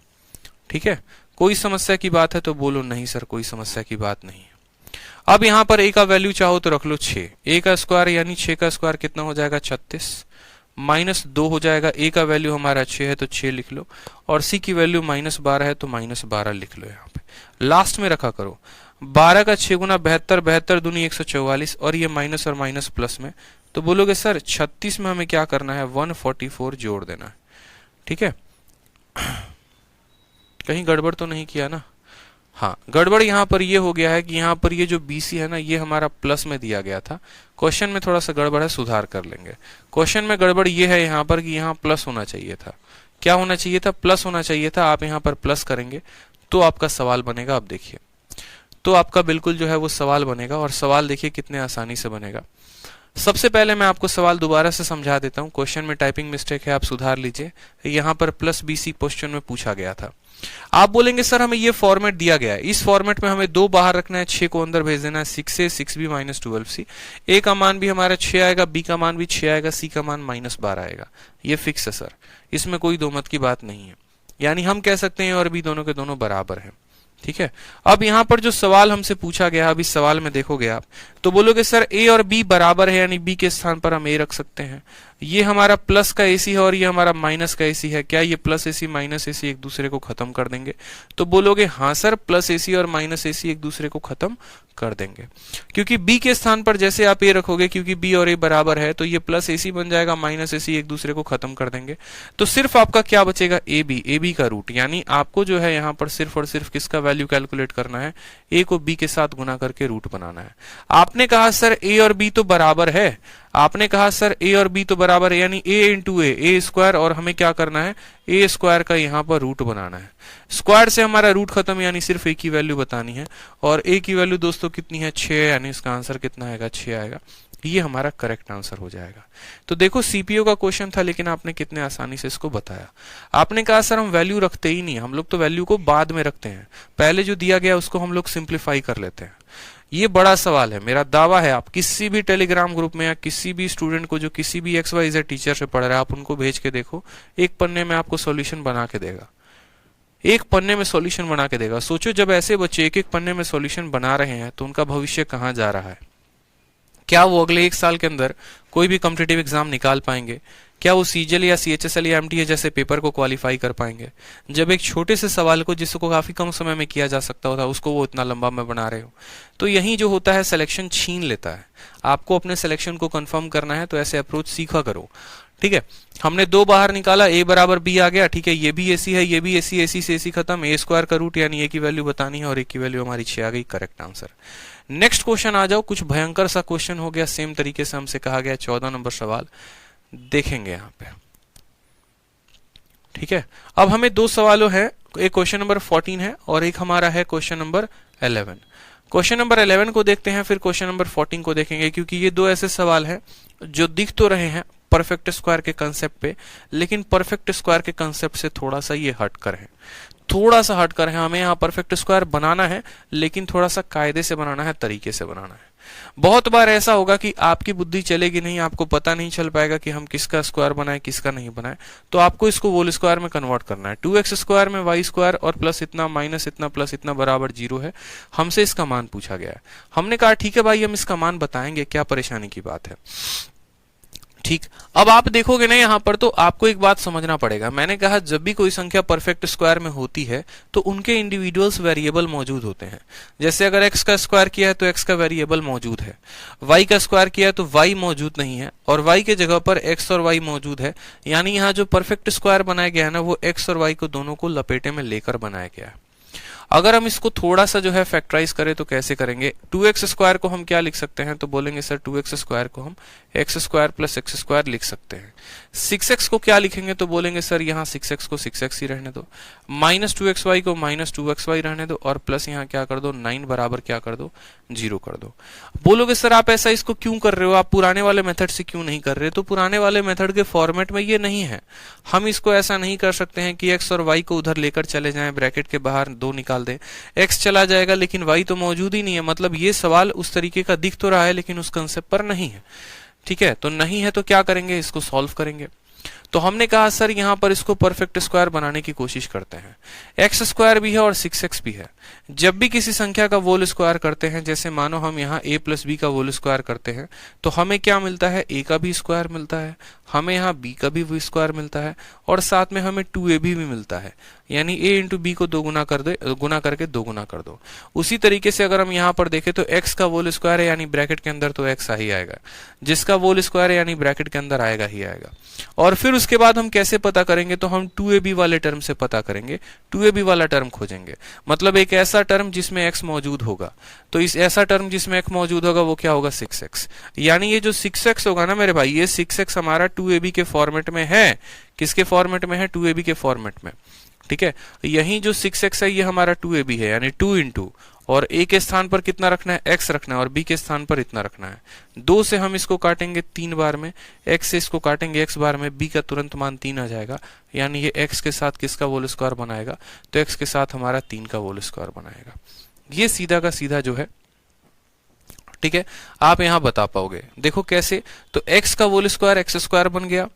ठीक है, कोई समस्या की बात है तो बोलो नहीं सर कोई समस्या की बात नहीं है। अब यहाँ पर a का वैल्यू चाहो तो रख लो 6, a का स्क्वायर यानी 6 का स्क्वायर कितना हो जाएगा, 36 -2 हो जाएगा। a का वैल्यू हमारा 6 है तो 6 लिख लो, और c की वैल्यू -12 है तो -12 लिख लो। यहाँ पे लास्ट में रखा करो, 12 का 6 गुना 72, 72 दूनी 144, और ये माइनस और माइनस प्लस में, तो बोलोगे सर 36 में हमें क्या करना है, 144 जोड़ देना है। ठीक है, कहीं गड़बड़ तो नहीं किया ना? हाँ, गड़बड़ यहाँ पर ये हो गया है कि यहाँ पर ये जो BC है ना, ये हमारा प्लस में दिया गया था। क्वेश्चन में थोड़ा सा गड़बड़ है, सुधार कर लेंगे। क्वेश्चन में गड़बड़ ये है यहाँ पर कि यहाँ प्लस होना चाहिए था। क्या होना चाहिए था, प्लस होना चाहिए था। आप यहाँ पर प्लस करेंगे तो आपका सवाल बनेगा। अब देखिए, तो आपका बिल्कुल जो है वो सवाल बनेगा, और सवाल देखिए कितने आसानी से बनेगा। सबसे पहले मैं आपको सवाल दोबारा से समझा देता हूँ। क्वेश्चन में टाइपिंग मिस्टेक है, आप सुधार लीजिए। यहाँ पर प्लस BC क्वेश्चन में पूछा गया था। आप बोलेंगे सर हमें ये फॉर्मेट दिया गया है, इस फॉर्मेट में हमें 2 बाहर रखना है, 6 को अंदर भेज देना है, 6a 6b -12c। a का मान भी हमारा 6 आएगा, b का मान भी 6 आएगा, c का मान -12 आएगा। ये फिक्स है सर, इसमें कोई दो मत की बात नहीं है। यानी हम कह सकते हैं और b दोनों के दोनों बराबर हैं। ठीक है, अब यहाँ पर जो सवाल हमसे पूछा गया, अब इस सवाल में देखोगे आप तो बोलोगे सर a और b बराबर है, यानी b के स्थान पर हम a रख सकते हैं। ये हमारा प्लस का AC है और ये हमारा माइनस का AC है। क्या ये प्लस AC माइनस AC एक दूसरे को खत्म कर देंगे? तो बोलोगे हाँ सर, प्लस AC और माइनस AC एक दूसरे को खत्म कर देंगे, क्योंकि b के स्थान पर जैसे आप a रखोगे, क्योंकि b और a बराबर है, तो ये प्लस AC बन जाएगा, माइनस AC एक दूसरे को खत्म कर देंगे। तो सिर्फ आपका क्या बचेगा, AB का रूट। यानी आपको जो है यहाँ पर सिर्फ और सिर्फ किसका वैल्यू कैलकुलेट करना है, a को b के साथ गुना करके रूट बनाना है। आपने कहा सर a और b तो बराबर है, आपने कहा सर a और b तो बराबर है, यानी a इंटू a स्क्वायर, और हमें क्या करना है, a स्क्वायर का यहाँ पर रूट बनाना है। स्क्वायर से हमारा रूट खत्म, यानी सिर्फ a की वैल्यू बतानी है, और a की वैल्यू दोस्तों कितनी है, 6, यानी इसका आंसर कितना आएगा, 6 आएगा। ये हमारा करेक्ट आंसर हो जाएगा। तो देखो CPO का क्वेश्चन था, लेकिन आपने कितने आसानी से इसको बताया। आपने कहा सर हम वैल्यू रखते ही नहीं, हम लोग तो वैल्यू को बाद में रखते हैं, पहले जो दिया गया उसको हम लोग सिंप्लीफाई कर लेते हैं। ये बड़ा सवाल है। मेरा दावा है आप किसी भी टेलीग्राम ग्रुप में या किसी भी स्टूडेंट को जो किसी भी XYZ टीचर से पढ़ रहा है, आप उनको भेज के देखो, एक पन्ने में आपको सॉल्यूशन बना के देगा, एक पन्ने में सॉल्यूशन बना के देगा। सोचो जब ऐसे बच्चे एक एक पन्ने में सॉल्यूशन बना रहे हैं तो उनका भविष्य कहाँ जा रहा है। क्या वो अगले 1 साल के अंदर कोई भी कॉम्पिटिटिव एग्जाम निकाल पाएंगे? क्या वो CGL या CHSL या MTA जैसे पेपर को क्वालिफाई कर पाएंगे? जब एक छोटे से सवाल को, जिसको काफी कम समय में किया जा सकता होता, उसको वो इतना लंबा में बना रहे हो। तो यही जो होता है, सिलेक्शन छीन लेता है। आपको अपने सिलेक्शन को कंफर्म करना है तो ऐसे अप्रोच सीखा करो। ठीक है, हमने 2 बाहर निकाला, a बराबर b आ गया। ठीक है, ये भी AC है, ये भी AC, AC से AC खत्म, a स्क्वायर का रूट यानी a की वैल्यू बतानी है, और a की वैल्यू हमारी 6 आ गई, करेक्ट आंसर। नेक्स्ट क्वेश्चन आ जाओ। कुछ भयंकर सा क्वेश्चन हो गया, सेम तरीके से हमसे कहा गया। 14 नंबर सवाल देखेंगे यहाँ पे। ठीक है, अब हमें 2 सवालों है, एक क्वेश्चन नंबर 14 है और एक हमारा है क्वेश्चन नंबर 11। क्वेश्चन नंबर 11 को देखते हैं, फिर क्वेश्चन नंबर 14 को देखेंगे, क्योंकि ये 2 ऐसे सवाल हैं जो दिख तो रहे हैं परफेक्ट स्क्वायर के कंसेप्ट पे, लेकिन परफेक्ट स्क्वायर के कंसेप्ट से थोड़ा सा ये हटकर है, थोड़ा सा हटकर है। हमें यहाँ परफेक्ट स्क्वायर बनाना है, लेकिन थोड़ा सा कायदे से बनाना है, तरीके से बनाना है। बहुत बार ऐसा होगा कि आपकी बुद्धि चलेगी नहीं, आपको पता नहीं चल पाएगा कि हम किसका स्क्वायर बनाए, किसका नहीं बनाए। तो आपको इसको होल स्क्वायर में कन्वर्ट करना है। 2x स्क्वायर में y स्क्वायर और प्लस इतना माइनस इतना प्लस इतना बराबर 0 है। हमसे इसका मान पूछा गया है। हमने कहा ठीक है भाई, हम इसका मान बताएंगे, क्या परेशानी की बात है। ठीक। अब आप देखोगे ना यहाँ पर, तो आपको एक बात समझना पड़ेगा। मैंने कहा जब भी कोई संख्या परफेक्ट स्क्वायर में होती है तो उनके इंडिविजुअल्स वेरिएबल मौजूद होते हैं। जैसे अगर x का स्क्वायर किया है तो x का वेरिएबल मौजूद है, y का स्क्वायर किया है तो y मौजूद नहीं है, और y के जगह पर x और y मौजूद है। यानी यहाँ जो परफेक्ट स्क्वायर बनाया गया है ना, वो x और y को दोनों को लपेटे में लेकर बनाया गया है। अगर हम इसको थोड़ा सा जो है फैक्टराइज करें तो कैसे करेंगे? 2x स्क्वायर को हम क्या लिख सकते हैं? तो बोलेंगे सर 2x स्क्वायर को हम x square plus x square लिख सकते हैं। 6x को क्या लिखेंगे? तो बोलेंगे सर यहाँ 6x को 6x ही रहने दो, माइनस 2xy को माइनस 2xy रहने दो, और प्लस यहाँ क्या कर दो, 9 बराबर क्या कर दो, 0 कर दो। बोलोगे सर आप ऐसा इसको क्यों कर रहे हो, आप पुराने वाले मेथड से क्यों नहीं कर रहे? तो पुराने वाले मेथड के फॉर्मेट में ये नहीं है। हम इसको ऐसा नहीं कर सकते हैं कि x और y को उधर लेकर चले जाएं, ब्रैकेट के बाहर 2 निकाल दें, x चला जाएगा लेकिन y तो मौजूद ही नहीं है। मतलब ये सवाल उस तरीके का दिख तो रहा है लेकिन उस कंसेप्ट पर नहीं है। ठीक है, तो नहीं है तो क्या करेंगे, इसको सॉल्व करेंगे। तो हमने कहा सर यहाँ पर इसको परफेक्ट स्क्वायर बनाने की कोशिश करते हैं। एक्स स्क्वायर भी है और 6x भी है। जब भी किसी संख्या का वोल स्क्वायर करते हैं, जैसे मानो हम यहाँ a प्लस बी का वोल स्क्वायर करते हैं, तो हमें क्या मिलता है, a का भी स्क्वायर मिलता है, हमें यहाँ b का भी स्क्वायर मिलता है, और साथ में हमें 2ab भी मिलता है। यानी a इंटू बी को गुना करके 2 गुना कर दो। उसी तरीके से अगर हम यहाँ पर देखें तो x का वोल स्क्वायर है यानी ब्रैकेट के अंदर तो x आ ही आएगा, जिसका वोल स्क्वायर है यानी ब्रैकेट के अंदर आएगा ही आएगा। और फिर उसके बाद हम कैसे पता करेंगे, तो हम 2ab वाले टर्म से पता करेंगे, 2ab वाला टर्म खोजेंगे। मतलब एक ऐसा टर्म जिसमें x मौजूद होगा, तो इस ऐसा टर्म जिसमें x मौजूद होगा वो क्या होगा, 6x। यानी ये जो 6x होगा ना मेरे भाई, ये 6x हमारा 2ab के फॉर्मेट में है। किसके फॉर्मेट में है, 2ab के फॉर्मेट में। ठीक है, यही जो 6x है ये हमारा 2ab है, यानी 2 इंटू, और a के स्थान पर कितना रखना है, x रखना है, और b के स्थान पर इतना रखना है। 2 से हम इसको काटेंगे 3 बार में, x से इसको काटेंगे x बार में, b का तुरंत मान 3 आ जाएगा। यानी ये x के साथ किसका वोल स्क्वायर बनाएगा, तो x के साथ हमारा 3 का वोल स्क्वायर बनाएगा। ये सीधा का सीधा जो है, ठीक है, आप यहां बता पाओगे। देखो कैसे, तो x का वोल स्क्वायर x स्क्वायर बन गया,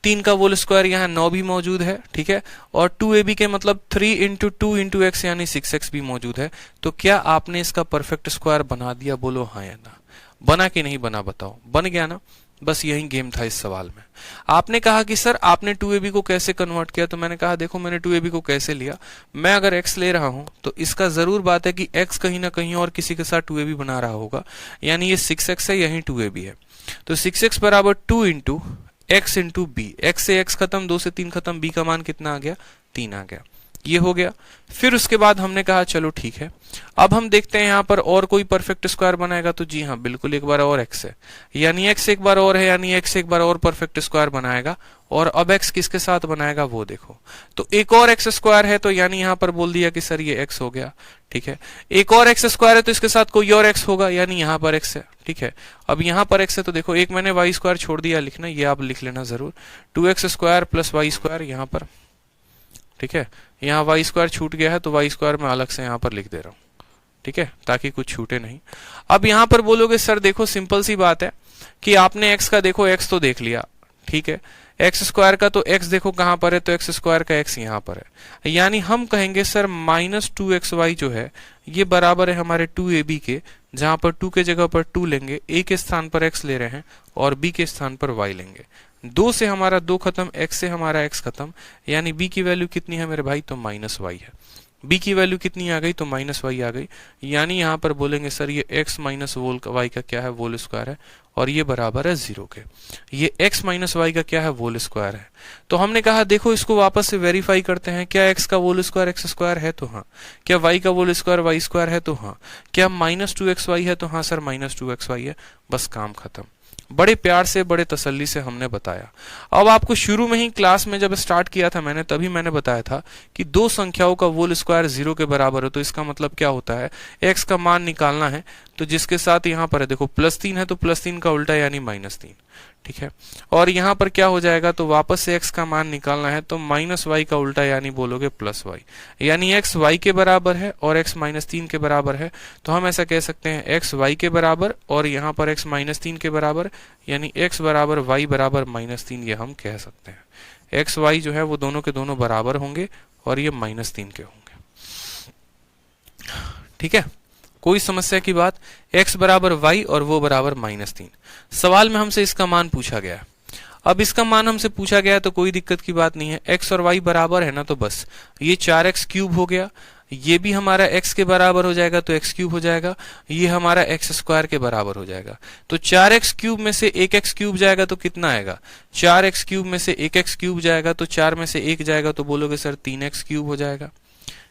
3 का वोल स्क्वायर यहाँ 9 भी मौजूद है। ठीक है, और 2ab के मतलब 3 इंटू 2 इंटू एक्स यानी 6x भी मौजूद है। तो क्या आपने इसका परफेक्ट स्क्वायर बना दिया? बोलो हाँ या ना। बना कि नहीं बना, बताओ। बन गया ना। बस यही गेम था इस सवाल में। आपने कहा कि सर आपने 2ab को कैसे कन्वर्ट किया, तो मैंने कहा देखो मैंने 2ab को कैसे लिया, मैं अगर x ले रहा हूं तो इसका जरूर बात है कि x कहीं ना कहीं और किसी के साथ 2ab बना रहा होगा। यानी ये 6x है, यही 2ab है। तो 6x बराबर 2 into x into B, x से x खत्म, 2 से 3 खत्म, b का मान कितना आ गया, 3 आ गया। ये हो गया। फिर उसके बाद हमने कहा चलो ठीक है, अब हम देखते हैं यहाँ पर और कोई परफेक्ट स्क्वायर बनाएगा। तो जी हाँ बिल्कुल, एक बार और x है, यानी x एक बार और है, यानी x एक बार और परफेक्ट स्क्वायर बनाएगा। और अब x किसके साथ बनाएगा वो देखो, तो एक और x स्क्वायर है, तो यानी यहाँ पर बोल दिया कि सर ये x हो गया। ठीक है, एक और x स्क्वायर है तो इसके साथ कोई और x होगा, यानी यहाँ पर x है। ठीक है, अब यहाँ पर x है तो देखो एक मैंने y स्क्वायर छोड़ दिया लिखना, ये आप लिख लेना जरूर, 2x square plus y square यहाँ पर। ठीक है, यहाँ y स्क्वायर छूट गया है तो y स्क्वायर मैं अलग से यहाँ पर लिख दे रहा हूँ। ठीक है, ताकि कुछ छूटे नहीं। अब यहाँ पर बोलोगे सर देखो सिंपल सी बात है कि आपने x का देखो x तो देख लिया, ठीक है, एक्स स्क्वायर का तो x देखो कहां पर है, तो एक्स स्क्वायर का x यहां पर है। यानी हम कहेंगे सर माइनस 2xy जो है ये बराबर है हमारे 2ab के, जहां पर 2 के जगह पर 2 लेंगे, a के स्थान पर x ले रहे हैं और b के स्थान पर y लेंगे। 2 से हमारा 2 खत्म, x से हमारा x खत्म, यानी b की वैल्यू कितनी है मेरे भाई, तो माइनस y है। b की वैल्यू कितनी आ गई, तो माइनस y आ गई। यानी यहाँ पर बोलेंगे सर ये x माइनस y का क्या है, वोल स्क्वायर है, और ये बराबर है 0 के। ये x माइनस y का क्या है, वोल स्क्वायर है। तो हमने कहा देखो इसको वापस से वेरीफाई करते हैं, क्या x का वोल स्क्वायर x स्क्वायर है, तो हाँ। क्या y का वोल स्क्वायर y स्क्वायर है, तो हाँ। क्या माइनस 2xy है, तो हाँ सर माइनस 2xy है। बस काम खत्म। बड़े प्यार से बड़े तसल्ली से हमने बताया। अब आपको शुरू में ही क्लास में जब स्टार्ट किया था मैंने, तभी मैंने बताया था कि दो संख्याओं का वोल स्क्वायर 0 के बराबर हो, तो इसका मतलब क्या होता है, x का मान निकालना है, तो जिसके साथ यहाँ पर है देखो +3 है तो +3 का उल्टा यानी -3। ठीक है, और यहाँ पर क्या हो जाएगा, तो वापस से x का मान निकालना है, तो -y का उल्टा यानी बोलोगे +y, यानी x y के बराबर है और x -3 के बराबर है। तो हम ऐसा कह सकते हैं x y के बराबर और यहाँ पर x -3 के बराबर, यानी x बराबर y बराबर -3, ये हम कह सकते हैं। x y जो है वो दोनों के दोनों बराबर होंगे और ये -3 के होंगे। ठीक है, कोई समस्या की बात, x बराबर y और वो बराबर -3। सवाल में हमसे इसका मान पूछा गया है। अब इसका मान हमसे पूछा गया है तो कोई दिक्कत की बात नहीं है, x और y बराबर है ना, तो बस ये 4x क्यूब हो गया, ये भी हमारा x के बराबर हो जाएगा तो x क्यूब हो जाएगा, ये हमारा x स्क्वायर के बराबर हो जाएगा। तो 4x क्यूब में से 1x क्यूब जाएगा तो कितना आएगा, 4x क्यूब में से 1x क्यूब जाएगा तो 4 में से 1 जाएगा तो बोलोगे सर 3x क्यूब हो जाएगा।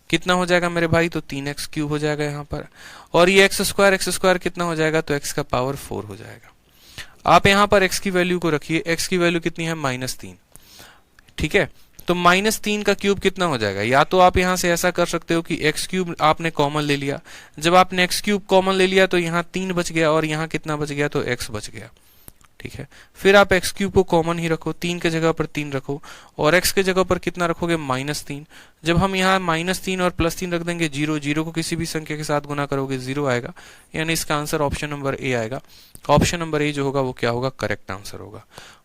कितना हो जाएगा मेरे भाई, तो 3x क्यूब हो जाएगा यहाँ पर। और ये x स्क्वायर कितना हो जाएगा, तो x का पावर 4 हो जाएगा। आप यहाँ पर x की वैल्यू को रखिए, x की वैल्यू कितनी है, -3। ठीक है, तो -3 का क्यूब कितना हो जाएगा, या तो आप यहां से ऐसा कर सकते हो कि x क्यूब आपने कॉमन ले लिया, जब आपने x क्यूब कॉमन ले लिया तो यहाँ 3 बच गया और यहाँ कितना बच गया, तो x बच गया। ठीक है, फिर आप x क्यूब को कॉमन ही रखो, 3 के जगह पर 3 रखो और x के जगह पर कितना रखोगे, -3। जब हम यहाँ -3 और +3 रख देंगे 0, 0 को किसी भी संख्या के साथ गुना करोगे 0 आएगा, यानी इसका आंसर ऑप्शन नंबर ए आएगा। ऑप्शन नंबर ए जो होगा वो क्या होगा, करेक्ट आंसर होगा।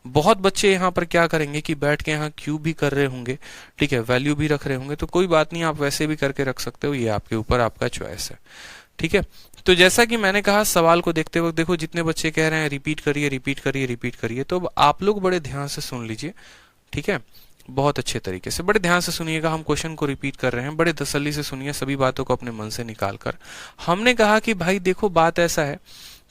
बहुत बच्चे यहाँ पर क्या करेंगे कि बैठ के यहाँ क्यूब भी कर रहे होंगे, ठीक है, वैल्यू भी रख रहे होंगे, तो कोई बात नहीं, आप वैसे भी करके रख सकते हो, ये आपके ऊपर, आपका चॉइस है। ठीक है, तो जैसा कि मैंने कहा सवाल को देखते वक्त देखो जितने बच्चे कह रहे हैं रिपीट करिए रिपीट करिए रिपीट करिए, तो अब आप लोग बड़े ध्यान से सुन लीजिए। ठीक है, बहुत अच्छे तरीके से बड़े ध्यान से सुनिएगा, हम क्वेश्चन को रिपीट कर रहे हैं, बड़े तसल्ली से सुनिए, सभी बातों को अपने मन से निकाल कर। हमने कहा कि भाई देखो बात ऐसा है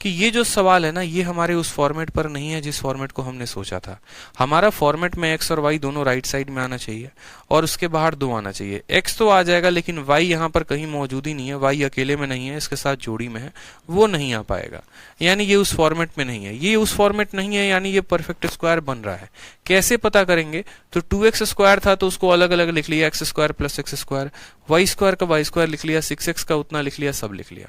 कि ये जो सवाल है ना, ये हमारे उस फॉर्मेट पर नहीं है जिस फॉर्मेट को हमने सोचा था। हमारा फॉर्मेट में x और y दोनों राइट साइड में आना चाहिए और उसके बाहर 2 आना चाहिए। x तो आ जाएगा लेकिन y यहाँ पर कहीं मौजूद ही नहीं है, y अकेले में नहीं है, इसके साथ जोड़ी में है, वो नहीं आ पाएगा, यानी ये उस फॉर्मेट में नहीं है। ये उस फॉर्मेट नहीं है यानी ये परफेक्ट स्क्वायर बन रहा है। कैसे पता करेंगे, तो 2x स्क्वायर था तो उसको अलग अलग लिख लिया, x square plus x square, y square का y स्क्वायर लिख लिया, 6x का उतना लिख लिया, सब लिख लिया।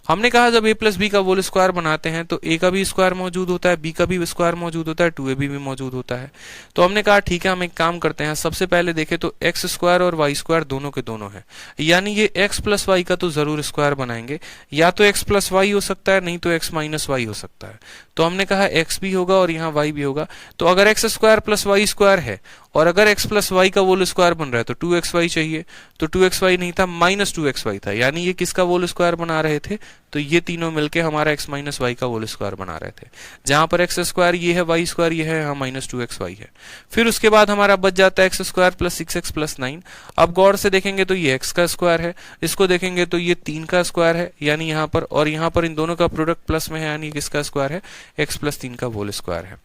हमने कहा जब a प्लस बी का होल स्क्वायर बनाते हैं तो a का भी स्क्वायर मौजूद होता है, b का भी स्क्वायर मौजूद होता है, 2ab भी मौजूद होता है। तो हमने कहा ठीक है हम एक काम करते हैं, सबसे पहले देखें तो x स्क्वायर और y स्क्वायर दोनों के दोनों है, यानी ये x प्लस y का तो जरूर स्क्वायर बनाएंगे, या तो x प्लस y हो सकता है, नहीं तो x माइनस y हो सकता है। तो हमने कहा x भी होगा और यहाँ y भी होगा। तो अगर x square plus y square है और अगर x प्लस y का होल स्क्वायर बन रहा है तो 2xy चाहिए, तो 2xy नहीं था, -2xy था, यानी ये किसका होल स्क्वायर बना रहे थे, तो ये तीनों मिलके हमारा x माइनस y का होल स्क्वायर बना रहे थे। जहां पर x स्क्वायर ये है, y स्क्वायर ये है, यहाँ -2xy है। फिर उसके बाद हमारा बच जाता है x square plus 6x plus 9। अब गौर से देखेंगे तो ये x का स्क्वायर है, इसको देखेंगे तो ये 3 का स्क्वायर है, यानी यहाँ पर, और यहाँ पर इन दोनों का प्रोडक्ट प्लस में है, यानी किसका स्क्वायर है, x प्लस 3 का होल स्क्वायर है।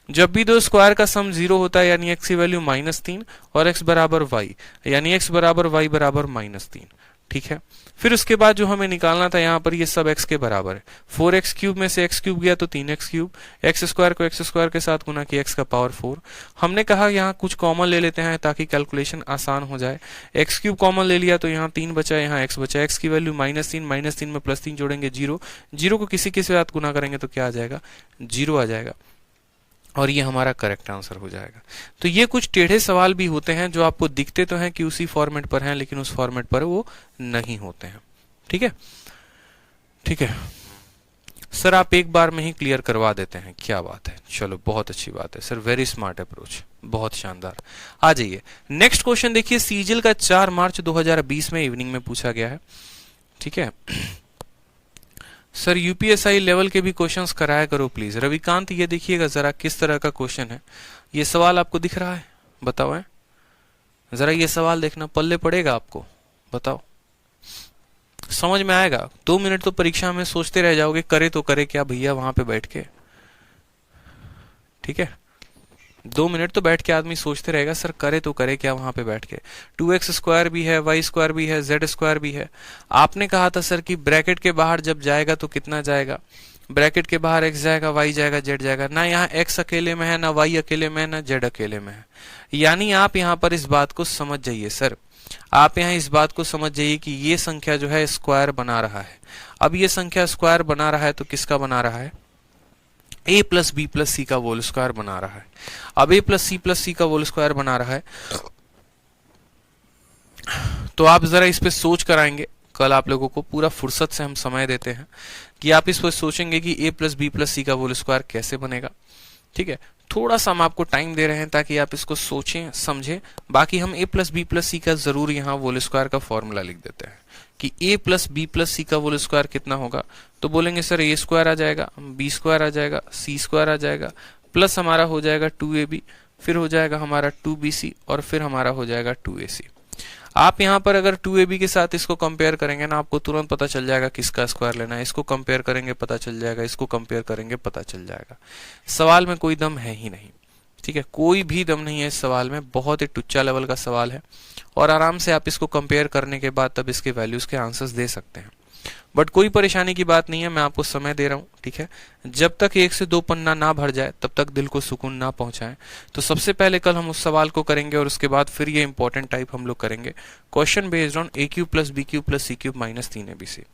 जब भी दो स्क्वायर का सम 0 होता है यानी x की वैल्यू -3 और x बराबर y, यानी x बराबर y बराबर -3। ठीक है, फिर उसके बाद जो हमें निकालना था यहाँ पर ये सब x के बराबर है। 4x क्यूब में से x क्यूब गया तो 3x क्यूब, x स्क्वायर को x स्क्वायर के साथ गुना किया, x का पावर 4। हमने कहा यहाँ कुछ कॉमन ले लेते हैं ताकि कैलकुलेशन आसान हो जाए। x क्यूब कॉमन ले लिया तो यहाँ 3 बचा, यहाँ x बचा, x की वैल्यू -3 में +3 जोड़ेंगे 0, 0 को किसी के साथ गुना करेंगे तो क्या आ जाएगा, 0 आ जाएगा, और ये हमारा करेक्ट आंसर हो जाएगा। तो ये कुछ टेढ़े सवाल भी होते हैं जो आपको दिखते तो हैं कि उसी फॉर्मेट पर हैं, लेकिन उस फॉर्मेट पर वो नहीं होते हैं। ठीक है, ठीक है सर, आप एक बार में ही क्लियर करवा देते हैं, क्या बात है, चलो बहुत अच्छी बात है सर, वेरी स्मार्ट अप्रोच, बहुत शानदार। आ जाइए नेक्स्ट क्वेश्चन देखिए, सीजीएल का 4 मार्च 2020 में इवनिंग में पूछा गया है। ठीक है सर, यूपीएसआई लेवल के भी क्वेश्चंस कराया करो प्लीज। रविकांत, ये देखिएगा जरा किस तरह का क्वेश्चन है, ये सवाल आपको दिख रहा है, बताओ है? जरा ये सवाल देखना, पल्ले पड़ेगा आपको, बताओ, समझ में आएगा? 2 मिनट तो परीक्षा में सोचते रह जाओगे, करे तो करे क्या भैया वहां पे बैठ के। ठीक है, 2 मिनट तो बैठ के आदमी सोचते रहेगा सर करे तो करे क्या वहां पे बैठ के। 2x स्क्वायर भी है, y स्क्वायर भी है, z स्क्वायर भी है। आपने कहा था सर कि ब्रैकेट के बाहर जब जाएगा तो कितना जाएगा, ब्रैकेट के बाहर x जाएगा, y जाएगा, z जाएगा। ना यहाँ x अकेले में है, ना y अकेले में है, ना z अकेले में है। यानी आप यहाँ पर इस बात को समझ जाइए सर, आप यहाँ इस बात को समझ जाइए कि ये संख्या जो है स्क्वायर बना रहा है। अब ये संख्या स्क्वायर बना रहा है तो किसका बना रहा है, a प्लस बी प्लस सी का होल स्क्वायर बना रहा है। अब a प्लस सी का होल स्क्वायर बना रहा है, तो आप जरा इस पे सोच कर आएंगे। कल आप लोगों को पूरा फुर्सत से हम समय देते हैं कि आप इस पर सोचेंगे कि a प्लस बी प्लस सी का होल स्क्वायर कैसे बनेगा। ठीक है, थोड़ा सा हम आपको टाइम दे रहे हैं ताकि आप इसको सोचें समझें। बाकी हम a प्लस बी प्लस सी का जरूर यहाँ होल स्क्वायर का फॉर्मूला लिख देते हैं कि a प्लस बी प्लस सी का होल स्क्वायर कितना होगा, तो बोलेंगे सर a स्क्वायर आ जाएगा, b स्क्वायर आ जाएगा, c स्क्वायर आ जाएगा, प्लस हमारा हो जाएगा 2ab, फिर हो जाएगा हमारा 2bc और फिर हमारा हो जाएगा 2ac। आप यहाँ पर अगर 2ab के साथ इसको कंपेयर करेंगे ना, आपको तुरंत पता चल जाएगा किसका स्क्वायर लेना है। इसको कंपेयर करेंगे पता चल जाएगा, इसको कंपेयर करेंगे पता चल जाएगा। सवाल में कोई दम है ही नहीं, ठीक है, कोई भी दम नहीं है इस सवाल में, बहुत ही टुच्चा लेवल का सवाल है और आराम से आप इसको कंपेयर करने के बाद तब इसके वैल्यूज के आंसर्स दे सकते हैं। बट कोई परेशानी की बात नहीं है, मैं आपको समय दे रहा हूं, ठीक है। जब तक 1 से 2 पन्ना ना भर जाए तब तक दिल को सुकून ना पहुंचाएं। तो सबसे पहले कल हम उस सवाल को करेंगे और उसके बाद फिर ये इंपॉर्टेंट टाइप हम लोग करेंगे, question based on a cube plus b cube plus c cube minus 3abc।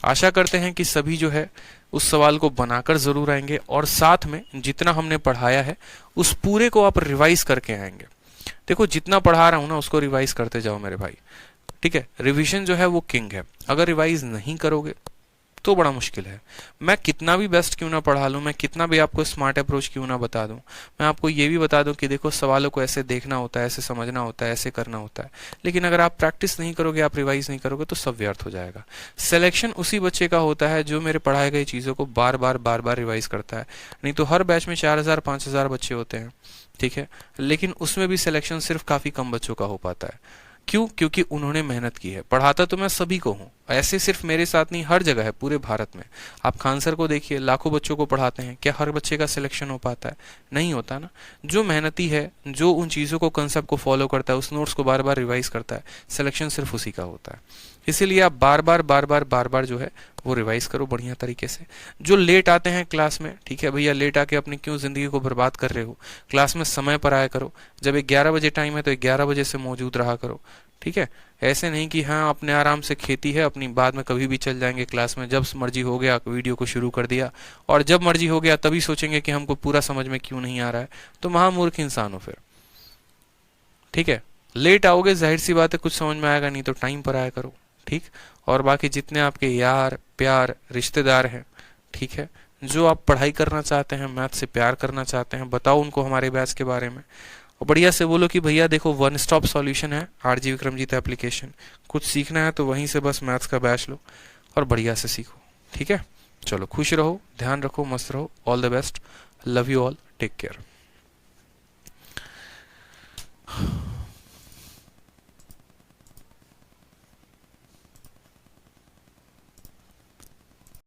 आशा करते हैं कि सभी जो है उस सवाल को बनाकर जरूर आएंगे और साथ में जितना हमने पढ़ाया है उस पूरे को आप रिवाइज करके आएंगे। देखो जितना पढ़ा रहा हूं ना उसको रिवाइज करते जाओ मेरे भाई, ठीक है। रिवीजन जो है वो किंग है, अगर रिवाइज नहीं करोगे तो बड़ा मुश्किल है। मैं कितना भी बेस्ट क्यों ना पढ़ा लूं, मैं कितना भी आपको स्मार्ट अप्रोच क्यों ना बता दूं, मैं आपको ये भी बता दूं कि देखो सवालों को ऐसे देखना होता है, ऐसे समझना होता है, ऐसे करना होता है, लेकिन अगर आप प्रैक्टिस नहीं करोगे, आप रिवाइज नहीं करोगे तो सब व्यर्थ हो जाएगा। सिलेक्शन उसी बच्चे का होता है जो मेरे पढ़ाए गए चीजों को बार बार रिवाइज करता है। नहीं तो हर बैच में 4000 5000 बच्चे होते हैं, ठीक है, लेकिन उसमें भी सिलेक्शन सिर्फ काफी कम बच्चों का हो पाता है। क्यों? क्योंकि उन्होंने मेहनत की है। पढ़ाता तो मैं सभी को हूं, ऐसे सिर्फ मेरे साथ नहीं, हर जगह है पूरे भारत में। आप खान सर को देखिए, लाखों बच्चों को पढ़ाते हैं, क्या हर बच्चे का सिलेक्शन हो पाता है? नहीं होता ना। जो मेहनती है, जो उन चीजों को, कंसेप्ट को फॉलो करता है, उस नोट्स को बार बार रिवाइज करता है, सिलेक्शन सिर्फ उसी का होता है। इसीलिए आप बार बार जो है वो रिवाइज करो बढ़िया तरीके से। जो लेट आते हैं क्लास में, ठीक है भैया, लेट आके अपनी क्यों जिंदगी को बर्बाद कर रहे हो, क्लास में समय पर आया करो। जब 11 बजे टाइम है तो 11 बजे से मौजूद रहा करो, ठीक है। ऐसे नहीं कि हाँ अपने आराम से खेती है अपनी, बाद में कभी भी चल जाएंगे क्लास में, जब मर्जी हो गया वीडियो को शुरू कर दिया और जब मर्जी हो गया तभी सोचेंगे कि हमको पूरा समझ में क्यों नहीं आ रहा है, तो महामूर्ख इंसान हो फिर, ठीक है। लेट आओगे जाहिर सी बात है कुछ समझ में आएगा नहीं, तो टाइम पर आया करो, ठीक। और बाकी जितने आपके यार प्यार रिश्तेदार हैं, ठीक है, जो आप पढ़ाई करना चाहते हैं, मैथ से प्यार करना चाहते हैं, बताओ उनको हमारे बैच के बारे में और बढ़िया से बोलो कि भैया देखो वन स्टॉप सॉल्यूशन है आरजी विक्रमजीत एप्लीकेशन, कुछ सीखना है तो वहीं से बस मैथ्स का बैच लो और बढ़िया से सीखो, ठीक है। चलो खुश रहो, ध्यान रखो, मस्त रहो, all the best, love you all, take care.